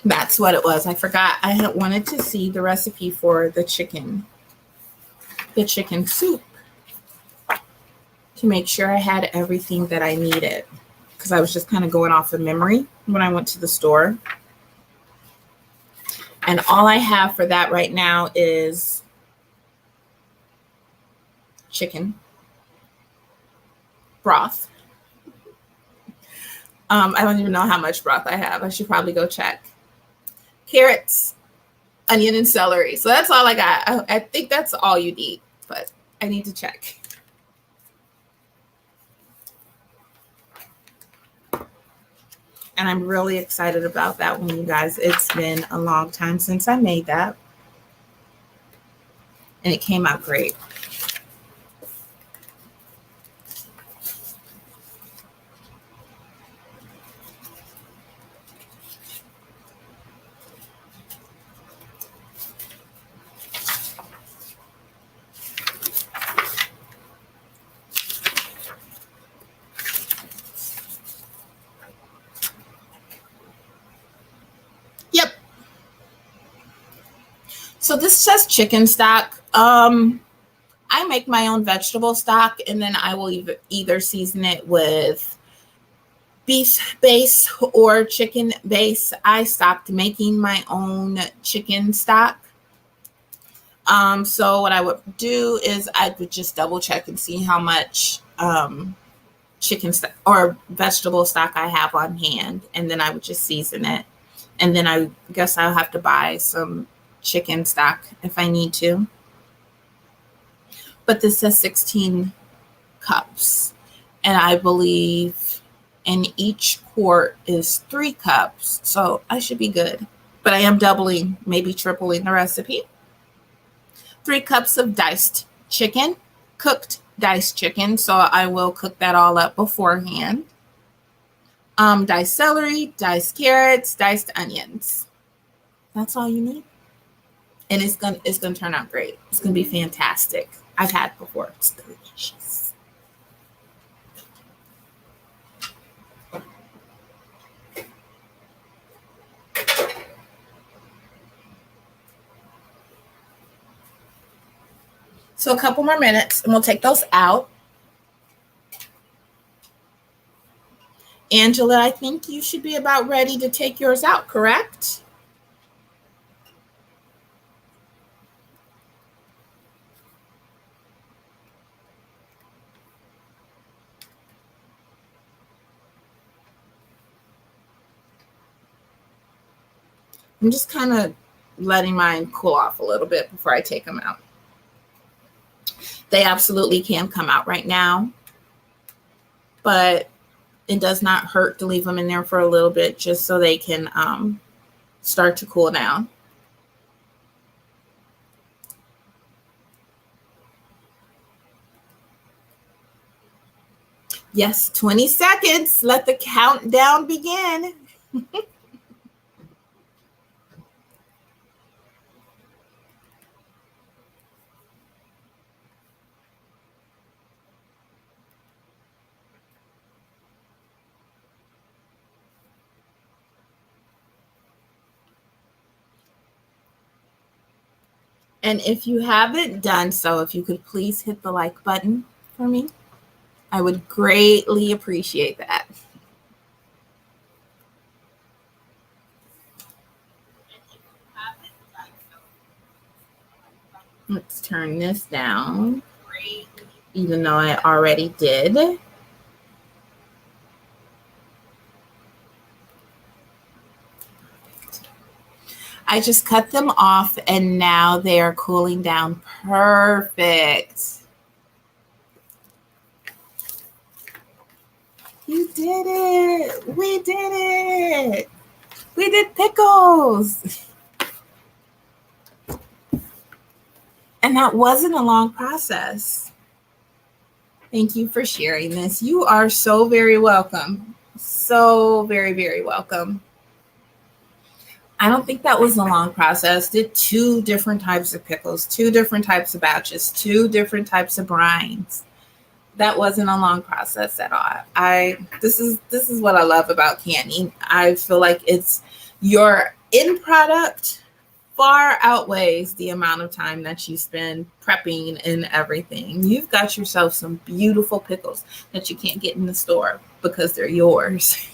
That's what it was. I forgot. I had wanted to see the recipe for the chicken soup to make sure I had everything that I needed, because I was just kind of going off of memory when I went to the store. And all I have for that right now is chicken broth. I don't even know how much broth I have. I should probably go check. Carrots, onion, and celery. So that's all I got. I think that's all you need, but I need to check. And I'm really excited about that one, you guys. It's been a long time since I made that. And it came out great. So this says chicken stock. I make my own vegetable stock, and then I will either season it with beef base or chicken base. I stopped making my own chicken stock. So what I would do is I would just double check and see how much chicken stock or vegetable stock I have on hand, and then I would just season it. And then I guess I'll have to buy some chicken stock if I need to. But this says 16 cups, and I believe in each quart is 3 cups, so I should be good. But I am doubling, maybe tripling the recipe. 3 cups of diced chicken, cooked diced chicken, so I will cook that all up beforehand. Diced celery, diced carrots, diced onions. That's all you need. And it's gonna turn out great. It's gonna be fantastic. I've had it before. It's delicious. So a couple more minutes, and we'll take those out. Angela, I think you should be about ready to take yours out, correct? I'm just kind of letting mine cool off a little bit before I take them out. They absolutely can come out right now, but it does not hurt to leave them in there for a little bit just so they can start to cool down. Yes, 20 seconds. Let the countdown begin. And if you haven't done so, if you could please hit the like button for me, I would greatly appreciate that. Let's turn this down, even though I already did. I just cut them off, and now they are cooling down perfect. You did did it. We did it. We did pickles. And that wasn't a long process. Thank you for sharing this. You are so very welcome. So very, very welcome. I don't think that was a long process. Did 2 different types of pickles, 2 different types of batches, 2 different types of brines. That wasn't a long process at all. This is what I love about canning. I feel like it's your end product far outweighs the amount of time that you spend prepping and everything. You've got yourself some beautiful pickles that you can't get in the store because they're yours.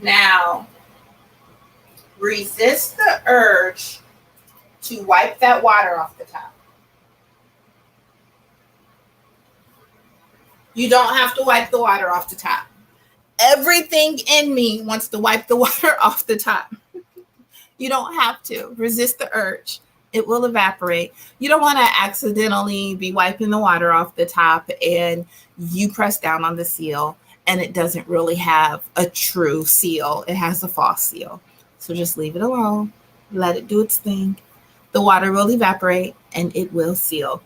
Now, resist the urge to wipe that water off the top. You don't have to wipe the water off the top. Everything in me wants to wipe the water off the top. You don't have to. Resist the urge. It will evaporate. You don't want to accidentally be wiping the water off the top and you press down on the seal and it doesn't really have a true seal. It has a false seal. So just leave it alone. Let it do its thing. The water will evaporate and it will seal.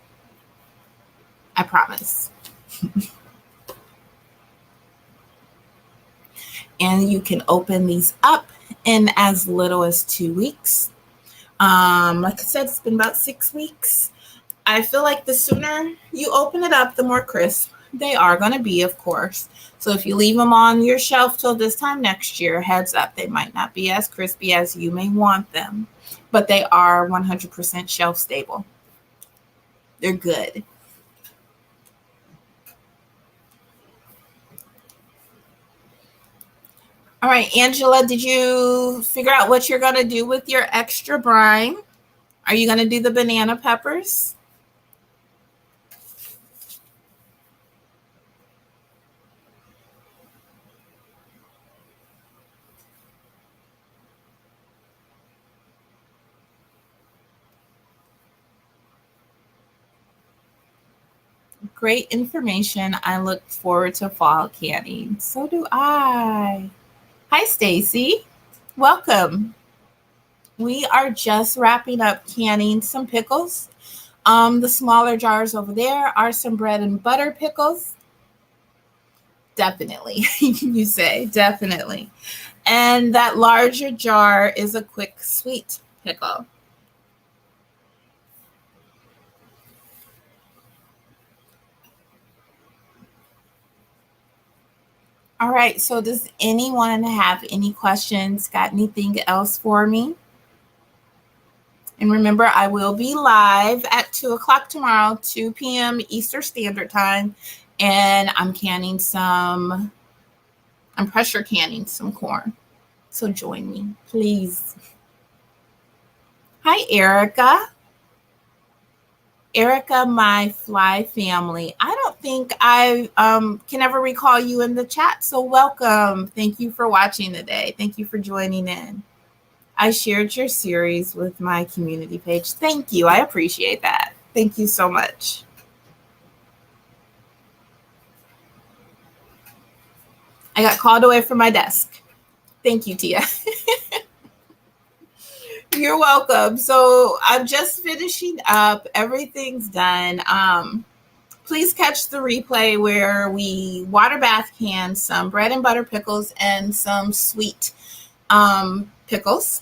I promise. And you can open these up in as little as 2 weeks. Like I said, it's been about 6 weeks. I feel like the sooner you open it up, the more crisp they are going to be, of course. So if you leave them on your shelf till this time next year, heads up, they might not be as crispy as you may want them, but they are 100% shelf stable. They're good. All right, Angela, did you figure out what you're going to do with your extra brine? Are you going to do the banana peppers? Great information. I look forward to fall canning. So do I. Hi, Stacy. Welcome. We are just wrapping up canning some pickles. The smaller jars over there are some bread and butter pickles. Definitely, you say, definitely. And that larger jar is a quick sweet pickle. All right, so does anyone have any questions? Got anything else for me? And remember, I will be live at 2 o'clock tomorrow, 2 p.m. Eastern Standard Time. And I'm pressure canning some corn. So join me, please. Hi, Erica. Erica, my fly family. I don't think I can ever recall you in the chat. So welcome. Thank you for watching today. Thank you for joining in. I shared your series with my community page. Thank you. I appreciate that. Thank you so much. I got called away from my desk. Thank you, Tia. You're welcome. So I'm just finishing up. Everything's done. Please catch the replay where we water bath canned some bread and butter pickles and some sweet pickles,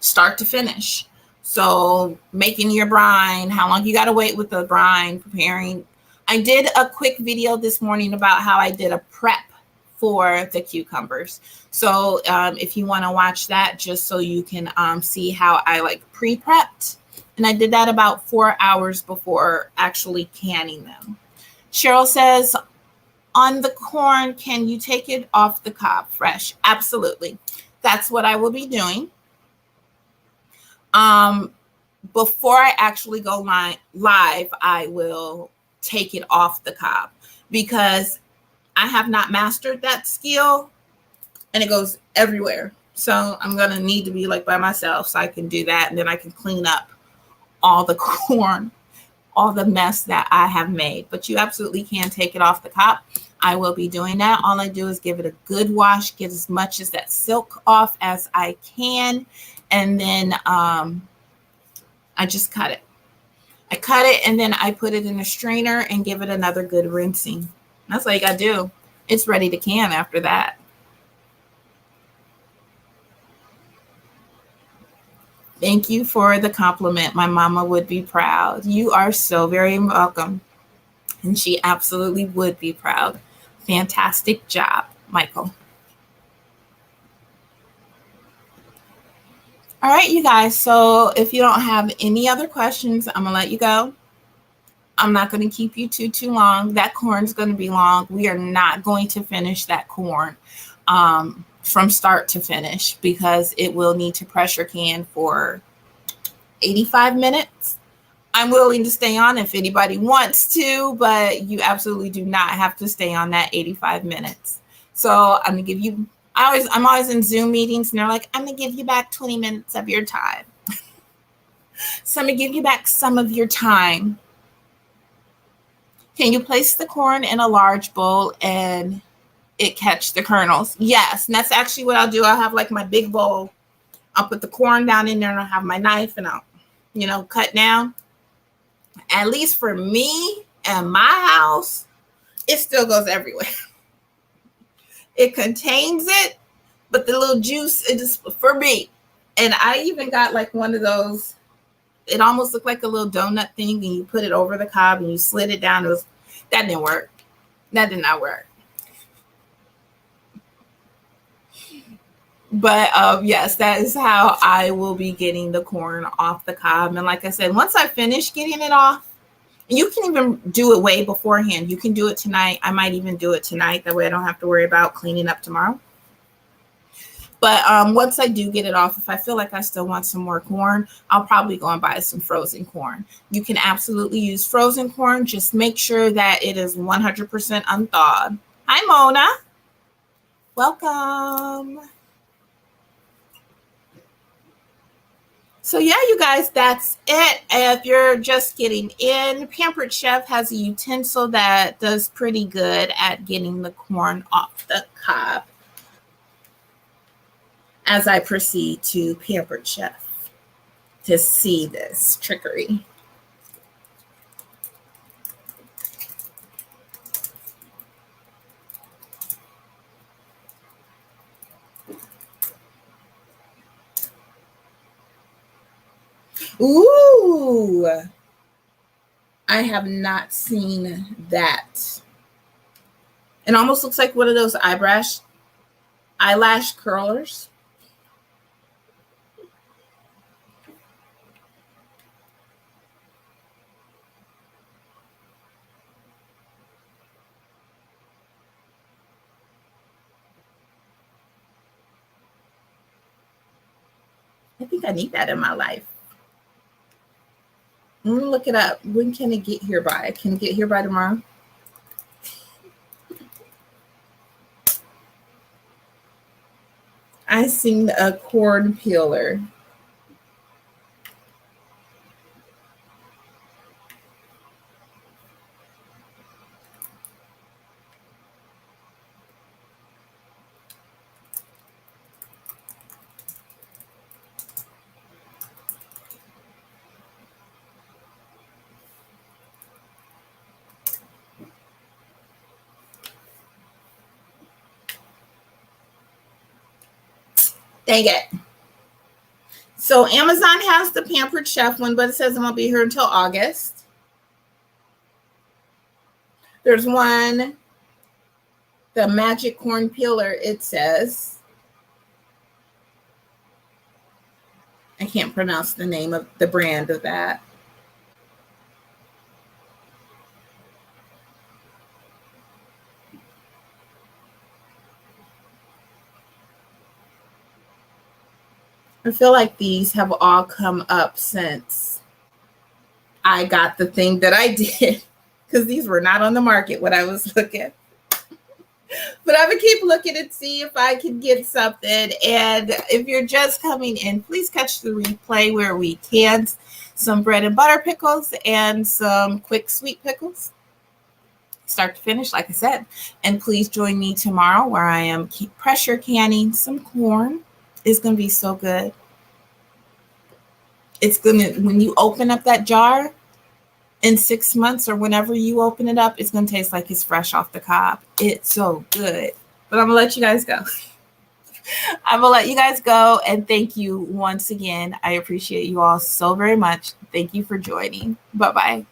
start to finish. So making your brine, how long you got to wait with the brine, preparing. I did a quick video this morning about how I did a prep for the cucumbers. So if you want to watch that, just so you can see how I like pre-prepped, And I did that about 4 hours before actually canning them. Cheryl says, on the corn, can you take it off the cob fresh? Absolutely. That's what I will be doing. Before I actually go live, I will take it off the cob because I have not mastered that skill and it goes everywhere. So I'm going to need to be like by myself so I can do that. And then I can clean up all the corn, all the mess that I have made. But you absolutely can take it off the cob. I will be doing that. All I do is give it a good wash, get as much as that silk off as I can. And then I just cut it. I cut it and then I put it in a strainer and give it another good rinsing. That's all you got to do. It's ready to can after that. Thank you for the compliment. My mama would be proud. You are so very welcome. And she absolutely would be proud. Fantastic job, Michael. All right, you guys. So if you don't have any other questions, I'm going to let you go. I'm not going to keep you too long. That corn's going to be long. We are not going to finish that corn from start to finish because it will need to pressure can for 85 minutes. I'm willing to stay on if anybody wants to, but you absolutely do not have to stay on that 85 minutes. So I'm going to give you, I'm always in Zoom meetings and they're like, I'm going to give you back 20 minutes of your time. So I'm going to give you back some of your time. Can you place the corn in a large bowl and it catch the kernels? Yes. And that's actually what I'll do. I'll have like my big bowl. I'll put the corn down in there and I'll have my knife and I'll, cut down. At least for me and my house, it still goes everywhere. It contains it, but the little juice, it is for me. And I even got like one of those, it almost looked like a little donut thing, and you put it over the cob and you slid it down. That didn't work. That did not work. But yes, that is how I will be getting the corn off the cob. And like I said, once I finish getting it off, you can even do it way beforehand. You can do it tonight. I might even do it tonight. That way I don't have to worry about cleaning up tomorrow. But once I do get it off, if I feel like I still want some more corn, I'll probably go and buy some frozen corn. You can absolutely use frozen corn. Just make sure that it is 100% unthawed. Hi, Mona. Welcome. So yeah, you guys, that's it. If you're just getting in, Pampered Chef has a utensil that does pretty good at getting the corn off the cob. As I proceed to Pampered Chef to see this trickery. Ooh, I have not seen that. It almost looks like one of those eyelash curlers. I think I need that in my life. I'm gonna look it up. When can it get here by? Can it get here by tomorrow? I seen a corn peeler. Dang it. So Amazon has the Pampered Chef one, but it says it won't be here until August. There's one, the Magic Corn Peeler, it says. I can't pronounce the name of the brand of that. I feel like these have all come up since I got the thing that I did, because these were not on the market when I was looking. But I'm going to keep looking and see if I can get something. And if you're just coming in, please catch the replay where we canned some bread and butter pickles and some quick sweet pickles, start to finish, like I said. And please join me tomorrow where I am pressure canning some corn. It's going to be so good. It's going to, when you open up that jar in 6 months or whenever you open it up, it's going to taste like it's fresh off the cob. It's so good. But I'm going to let you guys go. I'm going to let you guys go. And thank you once again. I appreciate you all so very much. Thank you for joining. Bye-bye.